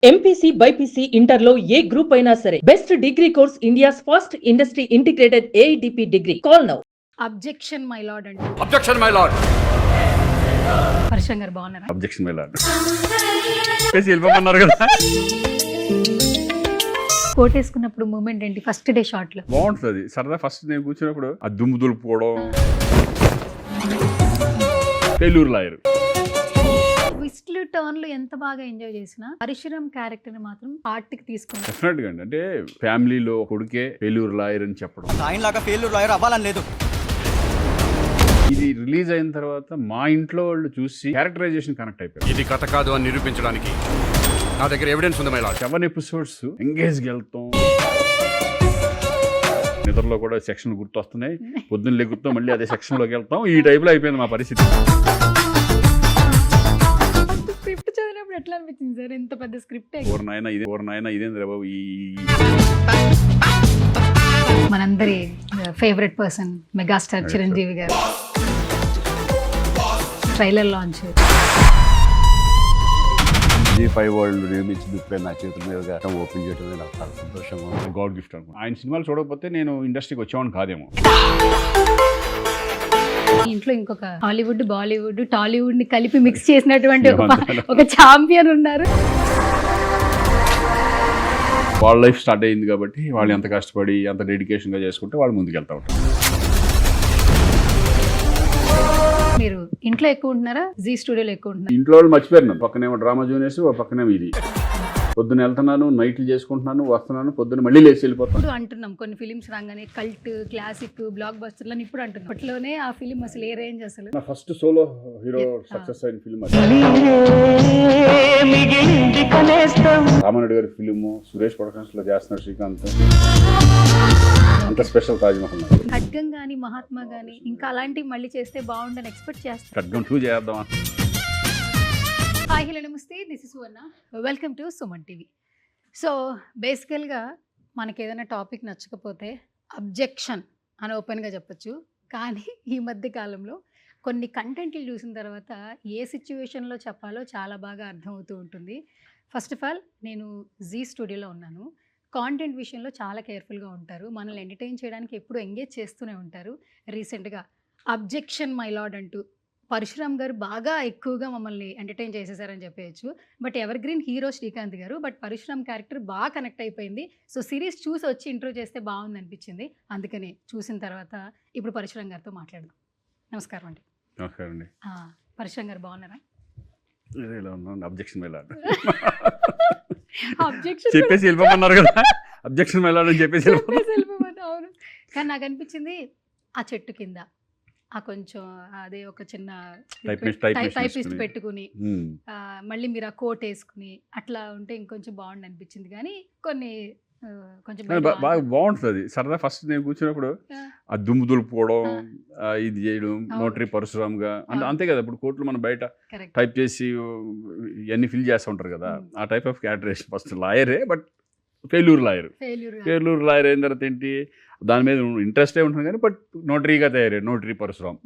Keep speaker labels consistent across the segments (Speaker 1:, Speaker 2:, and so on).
Speaker 1: MPC BiPC ఇంటర్లో ఏ group అయినా సరే best degree course India's first industry integrated AIDP degree. Call now.
Speaker 2: Objection my lord అండి.
Speaker 3: Objection my lord.
Speaker 2: Harsham గారు బాగున్నారా?
Speaker 3: Objection my lord. వెళ్ళిపోమన్నారు కదా.
Speaker 2: కోటేసుకున్నప్పుడు మూమెంట్ ఏంటి? ఫస్ట్ డే షాట్ లో
Speaker 3: బాగుంటుంది సరదా. ఫస్ట్ నేను కూర్చున్నప్పుడు ఆ దుమ్ము దులుపుకోవడం, ఫెయిల్యూర్ లాయర్,
Speaker 2: ట్విస్ట్లు టర్న్లు ఎంత బాగా ఎంజాయ్ చేసినా పరశురామ్ క్యారెక్టర్ ని మాత్రం హార్ట్ కి తీసుకున్నారు.
Speaker 3: డెఫినెట్ గా అండి. అంటే ఫ్యామిలీలో కొడుకే ఫెయిల్యూర్ లాయర్ అని చెప్పడం,
Speaker 4: ఆయనలాగా ఫెయిల్యూర్ లాయర్ అవ్వాలని లేదు.
Speaker 3: ఇది రిలీజ్ అయిన తర్వాత మా ఇంట్లో వాళ్ళు చూసి క్యారెక్టరైజేషన్ కనెక్ట్ అయిపోయారు.
Speaker 5: ఇది కథ కాదు అని నిరూపించడానికి నా దగ్గర ఎవిడెన్స్ ఉంది మై లార్డ్.
Speaker 3: 7 ఎపిసోడ్స్ ఎంగేజ్కి వెళ్తాం. నిద్రలో కూడా సెక్షన్ గుర్తొస్తున్నాయి, పొద్దున్న లెగుతాం, మళ్ళీ అదే సెక్షన్లోకి వెళ్తాం. ఈ టైప్లో అయిపోయింది మా పరిస్థితి.
Speaker 2: స్క్రిప్ట్ చదివినప్పుడు ఎట్లా అనిపించింది సార్? ఎంత పెద్ద స్క్రిప్ట్.
Speaker 3: నాయన ఇదేంద్ర బాబు. ఈ
Speaker 2: మనందరి ఫేవరెట్ పర్సన్ మెగాస్టార్ చిరంజీవి గారు ట్రైలర్ లాంచ్.
Speaker 6: G5 వరల్డ్ నిర్మించిన ఇప్పుడే నా చేతుల మీదుగా ఓపెన్ చేయడం నాకు చాలా సంతోషంగా ఉంది.
Speaker 3: గాడ్ గిఫ్ట్ అనుకో. ఆయన సినిమాలు చూడకపోతే నేను ఇండస్ట్రీకి వచ్చేవాడిని కాదేమో.
Speaker 2: ఇంట్లో ఇంకొక హాలీవుడ్, బాలీవుడ్, టాలీవుడ్ ని కలిపి మిక్స్ చేసినటువంటి ఒక ఛాంపియన్ ఉన్నారు.
Speaker 3: వాళ్ళ లైఫ్ స్టార్ట్ అయింది కాబట్టి వాళ్ళు ఎంత కష్టపడి ఎంత డెడికేషన్గా చేసుకుంటే వాళ్ళు ముందుకు వెళ్తా ఉంటారు.
Speaker 2: మీరు ఇంట్లో ఎక్కువ ఉంటున్నారా, జీ స్టూడియోలో ఎక్కువ ఉంటున్నారా?
Speaker 3: ఇంట్లో వాళ్ళు మర్చిపోయారు. పక్కనేమో డ్రామా జూనియర్స్, పక్కనేమో ఇది. పొద్దున్న వెళ్తున్నాను, నైట్లు చేసుకుంటున్నాను, వస్తున్నాను, పొద్దున్న మళ్ళీ లేచి వెళ్ళిపోతాను.
Speaker 2: ఇప్పుడు అంటున్నాం కొన్ని ఫిలిమ్స్ రాగానే కల్ట్, క్లాసిక్, బ్లాక్ బస్టర్లు అని ఇప్పుడు అంటున్నాం. అప్పట్లోనే ఆ ఫిలిం అసలు ఏ రేంజ్ అసలు.
Speaker 3: నా ఫస్ట్ సోలో హీరో సక్సెస్ అయిన ఫిలిం అది. రామారెడ్డి గారి ఫిలిము, సురేష్ ప్రొడక్షన్స్ లో చేస్తున్నారు శ్రీకాంత్. అంత స్పెషల్ తాజ్మహల్.
Speaker 2: ఖడ్గం గానీ, మహాత్మా గానీ ఇంకా అలాంటివి మళ్ళీ చేస్తే బాగుండని ఎక్స్పెక్ట్ చేస్తాను.
Speaker 3: ఖడ్గం 2 చేద్దామా?
Speaker 2: హాయ్, హలో, నమస్తే. This is Suvarna. Welcome to Suman TV. So బేసికల్గా మనకి ఏదైనా టాపిక్ నచ్చకపోతే అబ్జెక్షన్ అని ఓపెన్గా చెప్పచ్చు. కానీ ఈ మధ్య కాలంలో కొన్ని కంటెంట్లు చూసిన తర్వాత ఏ సిచ్యువేషన్లో చెప్పాలో చాలా బాగా అర్థమవుతూ ఉంటుంది. ఫస్ట్ ఆఫ్ ఆల్ నేను జీ స్టూడియోలో ఉన్నాను. కాంటెంట్ విషయంలో చాలా కేర్ఫుల్గా ఉంటారు. మనల్ని ఎంటర్టైన్ చేయడానికి ఎప్పుడు ఎంగేజ్ చేస్తూనే ఉంటారు. రీసెంట్గా అబ్జెక్షన్ మై లార్డ్ అంటూ పరశురామ్ గారు బాగా ఎక్కువగా మమ్మల్ని ఎంటర్టైన్ చేసేసారని చెప్పేయచ్చు. But evergreen hero Srikanth గారు, బట్ పరశురామ్ క్యారెక్టర్ బాగా కనెక్ట్ అయిపోయింది. సో సిరీస్ చూసి వచ్చి ఇంట్రో చేస్తే బాగుంది అనిపించింది. అందుకని చూసిన తర్వాత ఇప్పుడు పరశురామ్ గారితో మాట్లాడదాం. నమస్కారం అండి.
Speaker 3: నమస్కారం అండి.
Speaker 2: పరశురామ్ గారు బాగున్నారా?
Speaker 3: ఇలా ఉన్నాను. అబ్జెక్షన్ వెళ్ళాలి
Speaker 2: అబ్జెక్షన్
Speaker 3: చెప్పేసి వెళ్ళిపోమన్నారు కదా. అబ్జెక్షన్ వెళ్ళాలని చెప్పేసి
Speaker 2: వెళ్ళిపోమన్నారు. అవును, కానీ నాకు అనిపించింది ఆ చెట్టు కింద ఆ కొంచెం అదే ఒక చిన్న టైపిస్ట్ పెట్టుకుని మళ్ళీ మీరు ఆ కోట్ వేసుకుని అట్లా ఉంటే ఇంకొంచెం బాగుండి అనిపించింది. కానీ కొన్ని కొంచెం
Speaker 3: బాగా బాగుంటుంది సరదా. ఫస్ట్ నేను కూర్చున్నప్పుడు ఆ దుమ్ము దులుపుకోవడం, ఇది చేయడం, నోటరీ పరశురామ్గా అంటే అంతే కదా. ఇప్పుడు కోర్టులో మనం బయట టైప్ చేసి ఇవన్నీ ఫిల్ చేస్తూ ఉంటారు కదా. ఆ టైప్ ఆఫ్ క్యారెక్టరేషన్. ఫస్ట్ లాయరే, బట్ ఫెయిల్యూర్ లాయర్ అయిన తర్వాత ఏంటి, దాని మీద ఇంట్రెస్టే ఉంటుంది కానీ బట్ నోటరీగా తయారయ్యారు. నోటరీ పరశురామ్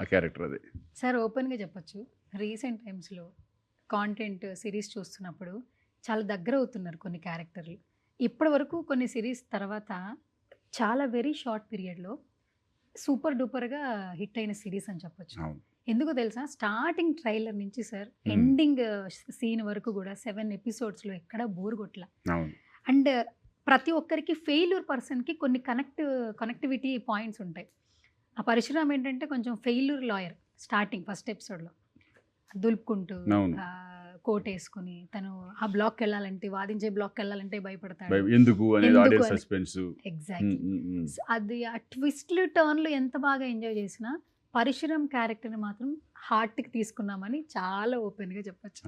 Speaker 3: ఆ క్యారెక్టర్ అది.
Speaker 2: సార్ ఓపెన్గా చెప్పచ్చు, రీసెంట్ టైమ్స్లో కాంటెంట్ సిరీస్ చూస్తున్నప్పుడు చాలా దగ్గర అవుతున్నారు కొన్ని క్యారెక్టర్లు. ఇప్పటి వరకు కొన్ని సిరీస్ తర్వాత చాలా వెరీ షార్ట్ పీరియడ్లో సూపర్ డూపర్గా హిట్ అయిన సిరీస్ అని చెప్పొచ్చు. ఎందుకో తెలుసా, స్టార్టింగ్ ట్రైలర్ నుంచి సార్ ఎండింగ్ సీన్ వరకు కూడా 7 ఎపిసోడ్స్లో ఎక్కడా బోర్ కొట్ల. అండ్ ప్రతి ఒక్కరికి ఫెయిల్యూర్ పర్సన్కి కొన్ని కనెక్టివిటీ పాయింట్స్ ఉంటాయి. ఆ పరశురామ్ ఏంటంటే కొంచెం ఫెయిల్యూర్ లాయర్. స్టార్టింగ్ ఫస్ట్ ఎపిసోడ్లో దులుపుకుంటూ కోట్ వేసుకుని తను ఆ బ్లాక్ వెళ్ళాలంటే, వాదించే బ్లాక్ వెళ్ళాలంటే భయపడతాడు.
Speaker 3: ఎందుకు అనేది ఆడియన్స్ సస్పెన్స్.
Speaker 2: ఎగ్జాక్ట్లీ. అది ఆ ట్విస్ట్లు టర్న్లు ఎంత బాగా ఎంజాయ్ చేసినా పరశురామ్ క్యారెక్టర్ని మాత్రం హార్ట్కి తీసుకున్నామని చాలా ఓపెన్గా చెప్పచ్చు.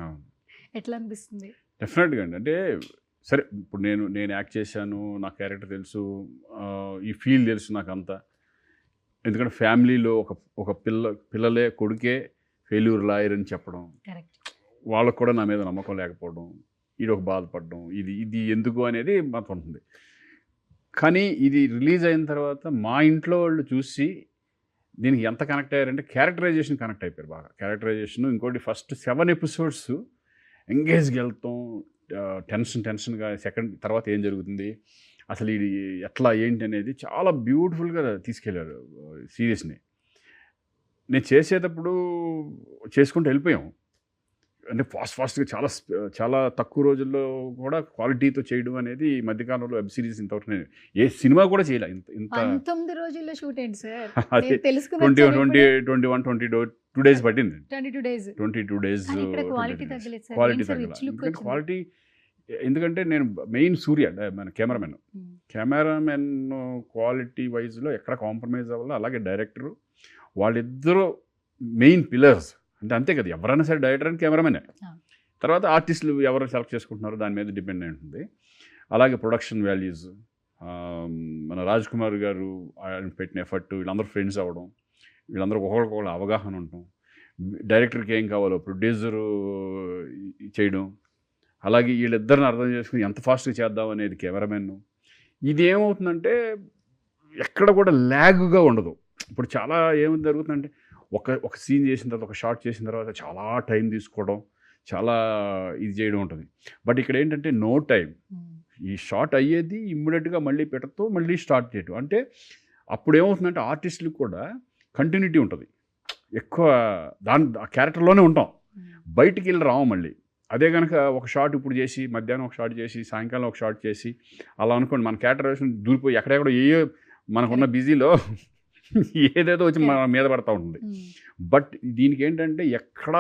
Speaker 2: ఎట్లా అనిపిస్తుంది?
Speaker 3: డెఫినెట్గా అండి. అంటే సరే, ఇప్పుడు నేను యాక్ట్ చేశాను, నా క్యారెక్టర్ తెలుసు, ఈ ఫీల్ తెలుసు నాకు అంతా. ఎందుకంటే ఫ్యామిలీలో ఒక పిల్లలే కొడుకే ఫెయిల్యూర్ లాయర్ అని చెప్పడం, వాళ్ళకు కూడా నా మీద నమ్మకం లేకపోవడం, ఇది ఒక బాధపడడం, ఇది ఎందుకు అనేది మాకు ఉంటుంది. కానీ ఇది రిలీజ్ అయిన తర్వాత మా ఇంట్లో వాళ్ళు చూసి దీనికి ఎంత కనెక్ట్ అయ్యారంటే క్యారెక్టరైజేషన్ కనెక్ట్ అయిపోయారు బాగా. క్యారెక్టరైజేషన్ ఇంకోటి ఫస్ట్ 7 ఎపిసోడ్స్ ఎంగేజ్కి వెళ్తాం, టెన్షన్గా సెకండ్ తర్వాత ఏం జరుగుతుంది, అసలు ఇది ఎట్లా ఏంటి అనేది చాలా బ్యూటిఫుల్గా తీసుకెళ్ళారు సిరీస్ని. నేను చేసేటప్పుడు చేసుకుంటూ వెళ్ళిపోయాం. అంటే ఫాస్ట్గా చాలా తక్కువ రోజుల్లో కూడా క్వాలిటీతో చేయడం అనేది ఈ మధ్యకాలంలో వెబ్ సిరీస్ ఇంతవరకు నేను ఏ సినిమా కూడా చేయలే ఇంత
Speaker 2: 19 రోజుల్లో షూట్ ఏంటి సార్?
Speaker 3: అదే
Speaker 2: నేను తెలుసుకుని
Speaker 3: 22 డేస్ పట్టింది.
Speaker 2: 22 డేస్
Speaker 3: 22 డేస్
Speaker 2: కానీ ఇక్కడ క్వాలిటీ తగ్గలేదు సార్.
Speaker 3: క్వాలిటీ
Speaker 2: ఏంటి సార్
Speaker 3: తగ్గల.
Speaker 2: రిచ్ లుక్
Speaker 3: ఎందుకంటే
Speaker 2: వచ్చింది?
Speaker 3: క్వాలిటీ, ఎందుకంటే నేను మెయిన్ సూర్య మన కెమెరామెన్ క్వాలిటీ వైజ్లో ఎక్కడ కాంప్రమైజ్ అవ్వాలో, అలాగే డైరెక్టరు వాళ్ళిద్దరూ మెయిన్ పిల్లర్స్. అంటే అంతే కదా, ఎవరైనా సరే డైరెక్టర్ అండ్ కెమెరామెనే. తర్వాత ఆర్టిస్టులు ఎవరు సెలెక్ట్ చేసుకుంటున్నారో దాని మీద డిపెండ్ అయి ఉంటుంది. అలాగే ప్రొడక్షన్ వాల్యూస్, మన రాజ్ కుమార్ గారు ఆయన పెట్టిన ఎఫర్ట్, వీళ్ళందరూ ఫ్రెండ్స్ అవ్వడం, వీళ్ళందరూ ఒకరికొకరు అవగాహన ఉండటం, డైరెక్టర్కి ఏం కావాలో ప్రొడ్యూసరు చేయడం, అలాగే వీళ్ళిద్దరిని అర్థం చేసుకుని ఎంత ఫాస్ట్గా చేద్దాం అనేది కెమెరామెన్. ఇది ఏమవుతుందంటే ఎక్కడ కూడా ల్యాగ్గా ఉండదు. ఇప్పుడు చాలా ఏమి జరుగుతుందంటే ఒక సీన్ చేసిన తర్వాత, ఒక షాట్ చేసిన తర్వాత చాలా టైం తీసుకోవడం, చాలా ఇది చేయడం ఉంటుంది. బట్ ఇక్కడ ఏంటంటే నో టైం. ఈ షాట్ అయ్యేది ఇమ్మీడియట్గా మళ్ళీ పెట్టతో మళ్ళీ స్టార్ట్ చేయడం. అంటే అప్పుడు ఏమవుతుందంటే ఆర్టిస్టులకు కూడా కంటిన్యూటీ ఉంటుంది. ఎక్కువ ఆ క్యారెక్టర్లోనే ఉంటాం, బయటికి వెళ్ళి రావు మళ్ళీ. అదే కనుక ఒక షాట్ ఇప్పుడు చేసి మధ్యాహ్నం ఒక షాట్ చేసి సాయంకాలం ఒక షాట్ చేసి అలా అనుకోండి, మన క్యారెక్టర్ వేసుకుని దూరిపోయి ఎక్కడెక్కడ మనకున్న బిజీలో ఏదేదో వచ్చి మన మీద పడతా ఉంటుంది. బట్ దీనికి ఏంటంటే ఎక్కడ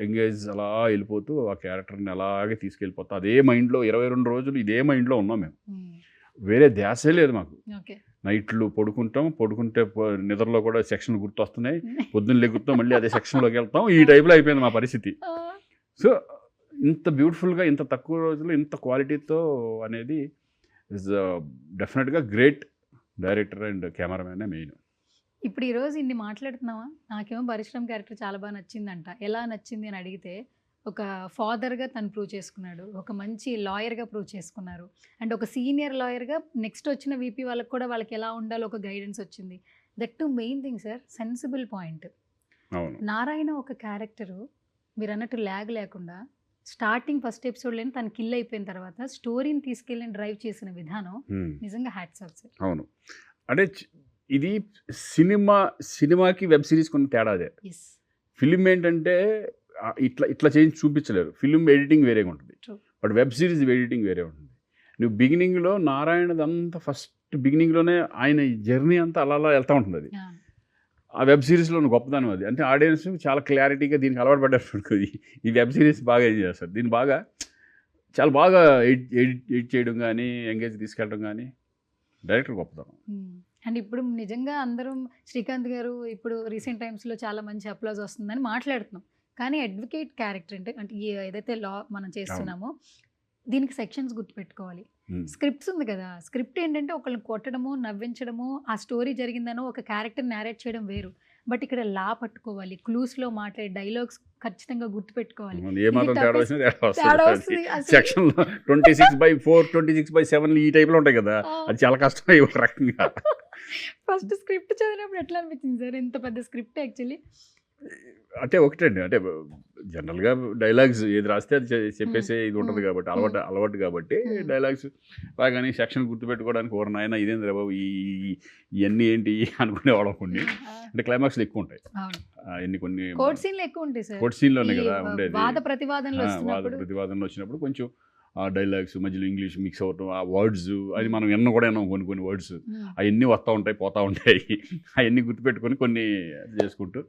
Speaker 3: ఎంగేజ్ అలా వెళ్ళిపోతూ ఆ క్యారెక్టర్ని అలాగే తీసుకెళ్ళిపోతా అదే మైండ్లో 22 రోజులు ఇదే మైండ్లో ఉన్నాం మేము. వేరే ధ్యాసే లేదు మాకు. నైట్లు పడుకుంటే నిద్రలో కూడా సెక్షన్ గుర్తొస్తున్నాయి, పొద్దున్న లెగుతాం మళ్ళీ అదే సెక్షన్లోకి వెళ్తాం. ఈ టైప్లో అయిపోయింది మా పరిస్థితి. సో ఇంత బ్యూటిఫుల్గా ఇంత తక్కువ రోజులు ఇంత క్వాలిటీతో అనేది ఇస్ డెఫినెట్గా great director and cameraman main.
Speaker 2: ఇప్పుడు ఈరోజు ఇన్ని మాట్లాడుతున్నావా, నాకేమో పరిశ్రమ క్యారెక్టర్ చాలా బాగా నచ్చిందంట. ఎలా నచ్చింది అని అడిగితే, ఒక ఫాదర్గా తను ప్రూవ్ చేసుకున్నాడు, ఒక మంచి లాయర్గా ప్రూవ్ చేసుకున్నారు, అండ్ ఒక సీనియర్ లాయర్గా నెక్స్ట్ వచ్చిన వీపీ వాళ్ళకి కూడా వాళ్ళకి ఎలా ఉండాలో ఒక గైడెన్స్ వచ్చింది. That to main thing sir, sensible point. Narayana ఒక క్యారెక్టరు మీరు అన్నట్టు ల్యాగ్ లేకుండా స్టార్టింగ్ ఫస్ట్ ఎపిసోడ్లోనే తను కిల్ అయిపోయిన తర్వాత స్టోరీని తీసుకెళ్ళి డ్రైవ్ చేసిన విధానం నిజంగా హ్యాట్స్ ఆఫ్ సార్.
Speaker 3: అవును, అంటే ఇది సినిమాకి వెబ్ సిరీస్కి ఉన్న తేడా అదే. ఫిలిం ఏంటంటే ఇట్లా చేంజ్ చూపించలేరు. ఫిలిం ఎడిటింగ్ వేరేగా ఉంటుంది, బట్ వెబ్ సిరీస్ ఎడిటింగ్ వేరే ఉంటుంది. నువ్వు బిగినింగ్లో నారాయణదంతా ఫస్ట్ బిగినింగ్లోనే ఆయన జర్నీ అంతా అలా వెళ్తూ ఉంటుంది. అది ఆ వెబ్ సిరీస్లో గొప్పదనం అది. అంటే ఆడియన్స్ చాలా క్లారిటీగా దీనికి అలవాటు పడ్డారు. ఈ వెబ్ సిరీస్ బాగా ఎంజాయ్ చేస్తారు. దీన్ని చాలా బాగా ఎడిట్ చేయడం కానీ ఎంగేజ్ తీసుకెళ్ళడం కానీ డైరెక్టర్ గొప్పదనం.
Speaker 2: అండ్ ఇప్పుడు నిజంగా అందరం శ్రీకాంత్ గారు ఇప్పుడు రీసెంట్ టైమ్స్లో చాలా మంచి అప్లాజ్ వస్తుందని మాట్లాడుతున్నాం. కానీ అడ్వకేట్ క్యారెక్టర్ అంటే ఏదైతే లా మనం చేస్తున్నామో దీనికి సెక్షన్స్ గుర్తుపెట్టుకోవాలి. స్క్రిప్ట్స్ ఉంది కదా, స్క్రిప్ట్ ఏంటంటే ఒకళ్ళని కొట్టడము, నవ్వించడము, ఆ స్టోరీ జరిగిందనో ఒక క్యారెక్టర్ నేరేట్ చేయడం వేరు. బట్ ఇక్కడ లా పట్టుకోవాలి, క్లూస్లో మాట్లాడే డైలాగ్స్ ఖచ్చితంగా గుర్తుపెట్టుకోవాలి.
Speaker 3: సెక్షన్లో 26/4, 26/7 ఈ టైప్లో ఉంటాయి కదా, అది చాలా కష్టం ఒక రకంగా.
Speaker 2: ఫస్ట్ స్క్రిప్ట్ చదివినప్పుడు ఎట్లా అనిపించింది సార్? ఎంత పెద్ద స్క్రిప్ట్ యాక్చువల్లీ.
Speaker 3: అంటే ఒకటండి, అంటే జనరల్గా డైలాగ్స్ ఏది రాస్తే అది చెప్పేసే ఇది ఉంటుంది కాబట్టి అలవాటు కాబట్టి డైలాగ్స్ బాగానే సెక్షన్ గుర్తుపెట్టుకోవడానికి ఓవర్ నాయన ఇదేం బాబు ఇవన్నీ ఏంటి అనుకునేవాళ్ళం. కొన్ని అంటే క్లైమాక్స్లు ఎక్కువ ఉంటాయి, కొన్ని
Speaker 2: కోర్ట్ సీన్లు ఎక్కువ ఉంటాయి సార్.
Speaker 3: కోర్ట్ సీన్లోనే కదా ఉండేది.
Speaker 2: వాద ప్రతివాదనలో
Speaker 3: వచ్చినప్పుడు కొంచెం ఆ డైలాగ్స్ మధ్యలో ఇంగ్లీష్ మిక్స్ అవ్వటం, ఆ వర్డ్స్ అది మనం కూడా విన్నాం. కొన్ని వర్డ్స్ అవన్నీ వస్తూ ఉంటాయి పోతూ ఉంటాయి. అవన్నీ గుర్తుపెట్టుకొని కొన్ని చేసుకుంటూ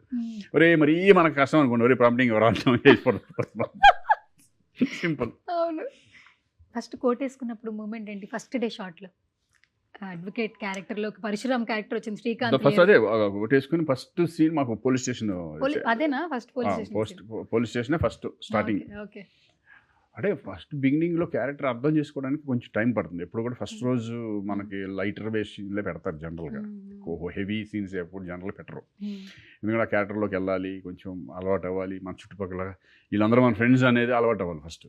Speaker 3: ఒరే మరీ మనకు కష్టం అనుకోండి, ఒరే ప్రాంప్టింగ్ ఎవరు చేసిపోతాం. సింపుల్.
Speaker 2: అవును. ఫస్ట్ కోట్ వేసుకున్నప్పుడు మూమెంట్ ఏంటి? ఫస్ట్ డే షాట్లో అడ్వకేట్ క్యారెక్టర్లో పరశురామ్ క్యారెక్టర్ వచ్చింది, శ్రీకాంత్.
Speaker 3: ఫస్ట్ అదే కొట్టేసుకుని ఫస్ట్ సీన్ మాకు పోలీస్ స్టేషన్.
Speaker 2: అదేనా first
Speaker 3: police station first starting.
Speaker 2: Okay.
Speaker 3: అంటే ఫస్ట్ బిగినింగ్లో క్యారెక్టర్ అర్థం చేసుకోవడానికి కొంచెం టైం పడుతుంది. ఎప్పుడు కూడా ఫస్ట్ రోజు మనకి లైటర్ బేస్లో పెడతారు జనరల్గా, హెవీ సీన్స్ ఎప్పుడు జనరల్ పెట్టరు. ఎందుకంటే ఆ క్యారెక్టర్లోకి వెళ్ళాలి, కొంచెం అలవాటు అవ్వాలి, మన చుట్టుపక్కల వీళ్ళందరూ మన ఫ్రెండ్స్ అనేది అలవాటు అవ్వాలి ఫస్ట్.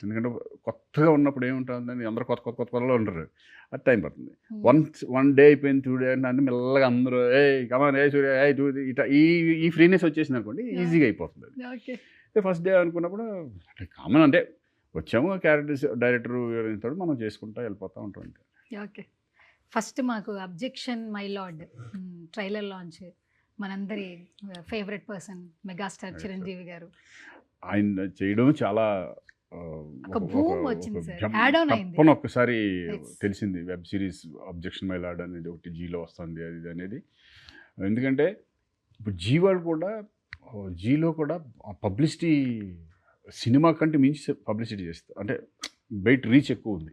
Speaker 3: ఎందుకంటే కొత్తగా ఉన్నప్పుడు ఏముంటుందని అందరూ కొత్తలో ఉంటారు, అది టైం పడుతుంది. వన్ డే అయిపోయింది, 2 days అంటే మెల్లగా అందరూ కమాన్ సూర్య ఇట్లా ఈ ఫ్రీనెస్ వచ్చేసింది అనుకోండి, ఈజీగా అయిపోతుంది. ఫస్ట్ డే అనుకున్నప్పుడు కామన్, అంటే వచ్చాము క్యారెక్టర్ డైరెక్టర్ వివరించాడు, మనం చేసుకుంటా వెళ్ళిపోతూ ఉంటాం.
Speaker 2: ఓకే. ఫస్ట్ మాకు objection my lord trailer launch, మనందరి ఫేవరెట్ పర్సన్ మెగాస్టార్ చిరంజీవి గారు
Speaker 3: ఆయన చేయడం చాలా
Speaker 2: ఒక boom వచ్చింది సార్. Add on అయింది.
Speaker 3: తప్పని ఒక్కసారి
Speaker 2: Yes.
Speaker 3: తెలిసింది web series objection my lord అనేది ఒకటి జీలో వస్తుంది అది ఇది అనేది. ఎందుకంటే ఇప్పుడు జీ వాళ్ళు కూడా జీలో కూడా పబ్లిసిటీ సినిమా కంటే మించి పబ్లిసిటీ చేస్తారు, అంటే బయట రీచ్ ఎక్కువ ఉంది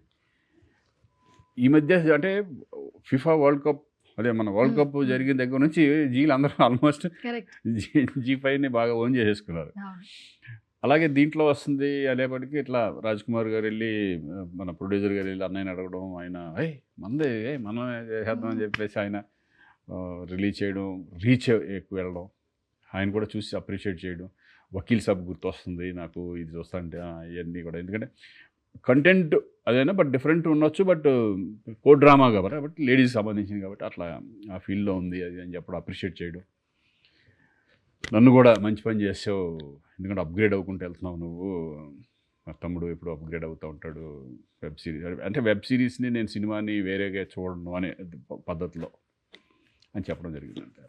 Speaker 3: ఈ మధ్య. అంటే ఫిఫా వరల్డ్ కప్, అదే మన వరల్డ్ కప్ జరిగిన దగ్గర నుంచి జీలు అందరూ ఆల్మోస్ట్ జీ5ని బాగా ఓన్ చేసేసుకున్నారు. అలాగే దీంట్లో వస్తుంది అనేప్పటికీ ఇట్లా రాజ్ కుమార్ గారు వెళ్ళి మన ప్రొడ్యూసర్ గారు వెళ్ళి అన్నయ్యని అడగడం, ఆయన మందే మనం చేద్దాం అని చెప్పేసి ఆయన రిలీజ్ చేయడం, రీచ్ ఎక్కువ వెళ్ళడం, ఆయన కూడా చూసి అప్రిషియేట్ చేయడం. వకీల్ సాబ్ గుర్తొస్తుంది నాకు ఇది చూస్తుంటే ఇవన్నీ కూడా. ఎందుకంటే కంటెంట్ అదైనా బట్ డిఫరెంట్ ఉండొచ్చు, బట్ కో డ్రామా కాబట్టి బట్ లేడీస్ సంబంధించింది కాబట్టి అట్లా ఆ ఫీల్డ్లో ఉంది అది అని చెప్పడం, అప్రిషియేట్ చేయడం. నన్ను కూడా మంచి పని చేసావు, ఎందుకంటే అప్గ్రేడ్ అవ్వకుంటూ వెళ్తున్నావు నువ్వు, మా తమ్ముడు ఎప్పుడు అప్గ్రేడ్ అవుతూ ఉంటాడు వెబ్ సిరీస్ అంటే వెబ్ సిరీస్ని నేను సినిమాని వేరేగా చూడను అనే పద్ధతిలో అని చెప్పడం జరిగింది. అంతే.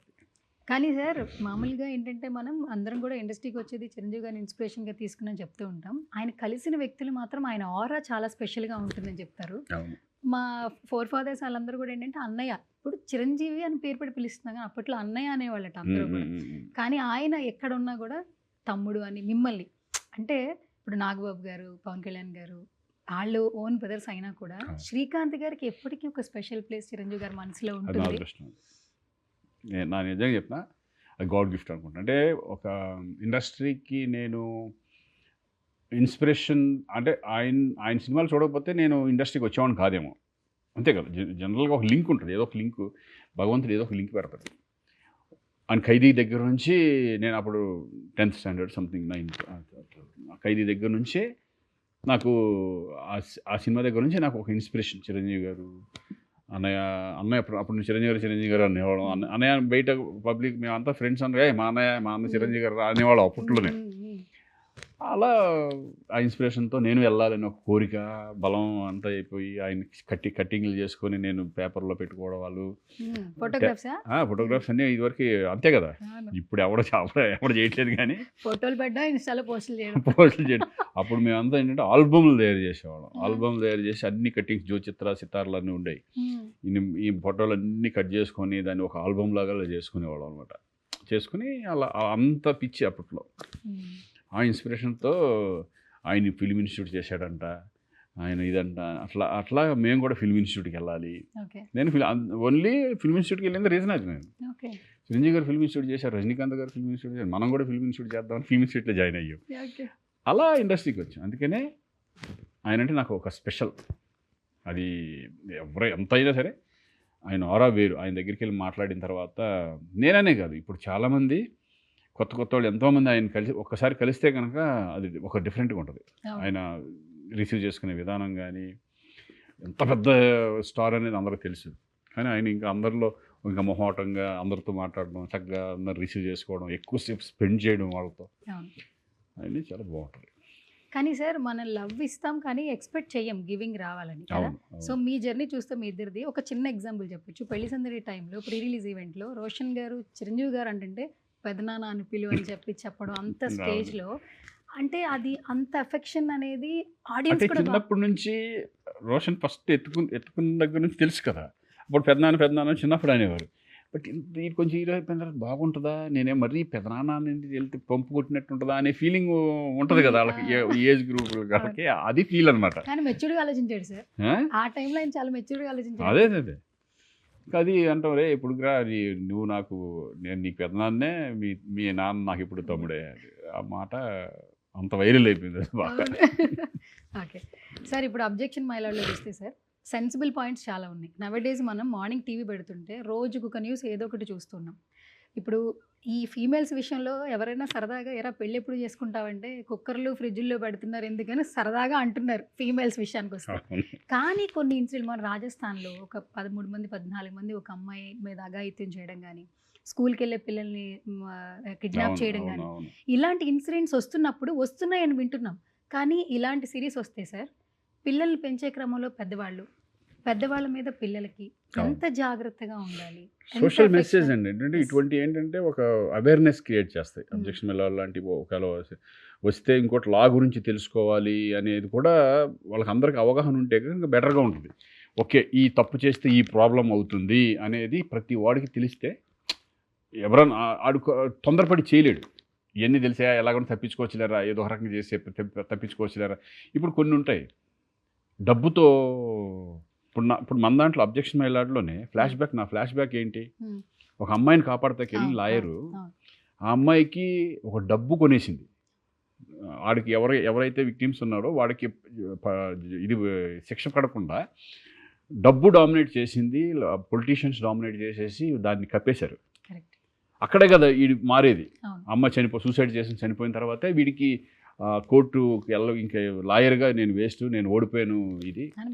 Speaker 2: కానీ సార్ మామూలుగా ఏంటంటే మనం అందరం కూడా ఇండస్ట్రీకి వచ్చేది చిరంజీవి గారిని ఇన్స్పిరేషన్గా తీసుకుని చెప్తూ ఉంటాం. ఆయన కలిసిన వ్యక్తులు మాత్రం ఆయన ఆరా చాలా స్పెషల్గా ఉంటుందని చెప్తారు. మా ఫాదర్స్ వాళ్ళందరూ కూడా ఏంటంటే అన్నయ్య, ఇప్పుడు చిరంజీవి అని పేరు పెట్టి పిలుస్తున్నాం కానీ అప్పట్లో అన్నయ్య అనేవాళ్ళట అందరూ కూడా. కానీ ఆయన ఎక్కడున్నా కూడా తమ్ముడు అని మిమ్మల్ని, అంటే ఇప్పుడు నాగబాబు గారు, పవన్ కళ్యాణ్ గారు వాళ్ళు ఓన్ బ్రదర్స్ అయినా కూడా శ్రీకాంత్ గారికి ఎప్పటికీ ఒక స్పెషల్ ప్లేస్ చిరంజీవి గారి మనసులో ఉంటుంది.
Speaker 3: నా నిజంగా చెప్పిన అది గాడ్ గిఫ్ట్ అనుకుంటా. అంటే ఒక ఇండస్ట్రీకి నేను ఇన్స్పిరేషన్, అంటే ఆయన సినిమాలు చూడకపోతే నేను ఇండస్ట్రీకి వచ్చేవాడిని కాదేమో, అంతే కదా. జనరల్గా ఒక లింక్ ఉంటుంది, ఏదో ఒక లింక్, భగవంతుడు ఏదో ఒక లింక్ పెడతాడు. ఆయన ఖైదీ దగ్గర నుంచి, నేను అప్పుడు 10th స్టాండర్డ్ సంథింగ్ 9th, ఖైదీ దగ్గర నుంచే నాకు ఆ సినిమా దగ్గర నుంచి నాకు ఒక ఇన్స్పిరేషన్ చిరంజీవి గారు. అన్నయ్య అప్పుడు చిరంజీవి గారు అనేవాళ్ళం. అన్నయ్య బయట పబ్లిక్ మేమంతా ఫ్రెండ్స్ అందరూ మా అన్న చిరంజీవి గారు అనేవాళ్ళం అప్పట్లోనే. అలా ఆ ఇన్స్పిరేషన్తో నేను వెళ్ళాలని ఒక కోరిక, బలం అంతా అయిపోయి ఆయన కట్టింగ్లు చేసుకొని నేను పేపర్లో పెట్టుకోవడం, వాళ్ళు ఫోటోగ్రాఫ్స్ అన్నీ ఇదివరకు అంతే కదా. ఇప్పుడు ఎవడ చేయట్లేదు కానీ
Speaker 2: ఫోటోలు పెట్టడం, ఇన్స్టాలో పోస్టులు
Speaker 3: చేయడం. అప్పుడు మేమంతా ఏంటంటే ఆల్బమ్లు తయారు చేసేవాళ్ళం. ఆల్బమ్లు తయారు చేసి అన్ని కట్టింగ్స్, జ్యోచిత్ర సితార్లు అన్నీ ఉండేవి. ఈ ఫోటోలు అన్నీ కట్ చేసుకొని దాన్ని ఒక ఆల్బమ్ లాగా చేసుకునేవాళ్ళం అనమాట. చేసుకుని అలా అంత పిచ్చి అప్పట్లో. ఆ ఇన్స్పిరేషన్తో ఆయన ఫిల్మ్ ఇన్స్టిట్యూట్ చేశాడంట, ఆయన ఇదంట, అట్లా మేము కూడా ఫిల్మ్ ఇన్స్టిట్యూట్కి వెళ్ళాలి. నేను ఓన్లీ ఫిల్మ్ ఇన్స్టిట్యూట్కి వెళ్ళింది రీజన్ అది. నేను చిరంజీవి గారు ఫిల్మ్ ఇన్స్టిట్యూట్ చేశారు, రజనీకాంత్ గారు ఫిల్మ్ ఇన్స్టిట్యూట్ చేశారు, మనం కూడా ఫిల్మ్ ఇన్స్టిట్యూట్ చేద్దామని ఫిల్మ్ ఇన్స్టిట్యూట్లో జాయిన్ అయ్యాం. అలా ఇండస్ట్రీకి వచ్చాం. అందుకనే ఆయన అంటే నాకు ఒక స్పెషల్. అది ఎంత అయినా సరే ఆయన ఆరా వేరు. ఆయన దగ్గరికి వెళ్ళి మాట్లాడిన తర్వాత నేననే కాదు, ఇప్పుడు చాలామంది కొత్త వాళ్ళు ఎంతోమంది ఆయన ఒక్కసారి కలిస్తే కనుక అది ఒక డిఫరెంట్గా ఉంటుంది. ఆయన రిసీవ్ చేసుకునే విధానం కానీ, ఎంత పెద్ద స్టార్ అనేది అందరికీ తెలుసు, కానీ ఆయన ఇంకా అందరిలో ఇంకా మొహమాటంగా అందరితో మాట్లాడడం, చక్కగా అందరు రిసీవ్ చేసుకోవడం, ఎక్కువసేపు స్పెండ్ చేయడం వాళ్ళతో, అవన్నీ చాలా బాగుంటుంది.
Speaker 2: కానీ సార్ మనం లవ్ ఇస్తాం కానీ ఎక్స్పెక్ట్ చెయ్యం గివింగ్ రావాలని కదా. సో మీ జర్నీ చూస్తే మీ ఇద్దరిది ఒక చిన్న ఎగ్జాంపుల్ చెప్పొచ్చు. పెళ్లి సందడి టైంలో ప్రీ రిలీజ్ ఈవెంట్లో రోషన్ గారు చిరంజీవి గారు అంటే పెదనాన్న అని పిలువ అని చెప్పడం అంత స్టేజ్లో, అంటే అది అంత ఎఫెక్షన్ అనేది ఆడియన్స్ కూడా.
Speaker 3: చిన్నప్పటి నుంచి రోషన్ ఫస్ట్ ఎత్తుకున్న దగ్గర నుంచి తెలుసు కదా. అప్పుడు పెదనాన్న చిన్నప్పుడు అనేవారు. బట్ ఇది కొంచెం హీరో అయిపోయిన తర్వాత బాగుంటుందా, నేనే మరీ పెదనాన్న అనేది వెళ్తే పంపు కొట్టినట్టు ఉంటుందా అనే ఫీలింగ్ ఉంటుంది కదా వాళ్ళకి, ఏజ్ గ్రూప్ వాళ్ళకి. అది ఫీల్ అనమాట.
Speaker 2: కానీ మెచ్యూర్డ్గా ఆలోచించాడు సార్ ఆ టైంలో, ఆయన చాలా మెచ్యూర్డ్గా ఆలోచించాడు.
Speaker 3: అదే అది అంటాం రే ఇప్పుడు అది నువ్వు నాకు, నేను నీకు పెదనాన్నే, మీ నాన్న నాకు ఇప్పుడు తమ్ముడే. ఆ మాట అంత వైరల్ అయిపోయింది బాగా.
Speaker 2: ఓకే సార్, ఇప్పుడు అబ్జెక్షన్ మైలాడ్లో చూస్తే సార్ సెన్సిబుల్ పాయింట్స్ చాలా ఉన్నాయి. నవడేస్ మనం మార్నింగ్ టీవీ పెడుతుంటే రోజుకు ఒక న్యూస్ ఏదో ఒకటి చూస్తున్నాం. ఇప్పుడు ఈ ఫీమేల్స్ విషయంలో ఎవరైనా సరదాగా ఎరా పెళ్ళి ఎప్పుడు చేసుకుంటావంటే కుక్కర్లు ఫ్రిడ్జ్లో పెడుతున్నారు ఎందుకని సరదాగా అంటున్నారు ఫీమేల్స్ విషయానికి వస్తే. కానీ కొన్ని ఇన్సిడెంట్ మన రాజస్థాన్లో ఒక 13 మంది 14 మంది ఒక అమ్మాయి మీద అఘాయిత్యం చేయడం కానీ, స్కూల్కి వెళ్ళే పిల్లల్ని కిడ్నాప్ చేయడం కానీ, ఇలాంటి ఇన్సిడెంట్స్ వస్తున్నాయని వింటున్నాం. కానీ ఇలాంటి సిరీస్ వస్తే సార్ పిల్లల్ని పెంచే క్రమంలో పెద్దవాళ్ళ మీద పిల్లలకి ఎంత జాగ్రత్తగా ఉండాలి, ఎంత
Speaker 3: సోషల్
Speaker 2: affection-
Speaker 3: మెసేజ్ అండి. ఏంటంటే
Speaker 2: Yes.
Speaker 3: ఇటువంటి ఏంటంటే ఒక అవేర్నెస్ క్రియేట్ చేస్తాయి. అబ్జెక్షన్ లాంటివి ఒకవేళ వస్తే ఇంకోటి లా గురించి తెలుసుకోవాలి అనేది కూడా వాళ్ళకి అందరికి అవగాహన ఉంటే కనుక బెటర్గా ఉంటుంది. ఓకే, ఈ తప్పు చేస్తే ఈ ప్రాబ్లం అవుతుంది అనేది ప్రతి వాడికి తెలిస్తే ఎవరన్నా ఆడు తొందరపడి చేయలేడు. ఇవన్నీ తెలిసా ఎలాగో తప్పించుకోవచ్చులేరా, ఏదో ఒక రకంగా చేసి తప్పించుకోవచ్చులేరా. ఇప్పుడు కొన్ని ఉంటాయి డబ్బుతో. ఇప్పుడు మన దాంట్లో అబ్జెక్షన్ మైలాడ్లోనే నా ఫ్లాష్ బ్యాక్ ఏంటి,
Speaker 2: Hmm.
Speaker 3: ఒక అమ్మాయిని కాపాడతాకి వెళ్ళి లాయరు ఆ అమ్మాయికి ఒక డబ్బు కొనేసింది. వాడికి ఎవరైతే విక్టిమ్స్ ఉన్నారో వాడికి ఇది శిక్ష పడకుండా డబ్బు డామినేట్ చేసింది, పొలిటీషియన్స్ డామినేట్ చేసేసి దాన్ని కప్పేశారు.
Speaker 2: Correct.
Speaker 3: అక్కడే కదా వీడి మారేది.
Speaker 2: అవును.
Speaker 3: అమ్మ సూసైడ్ చేసి చనిపోయిన తర్వాతే వీడికి కోర్టుకి ఇంకా లాయర్గా నేను వేస్ట్, నేను ఓడిపోయాను ఇది
Speaker 2: అని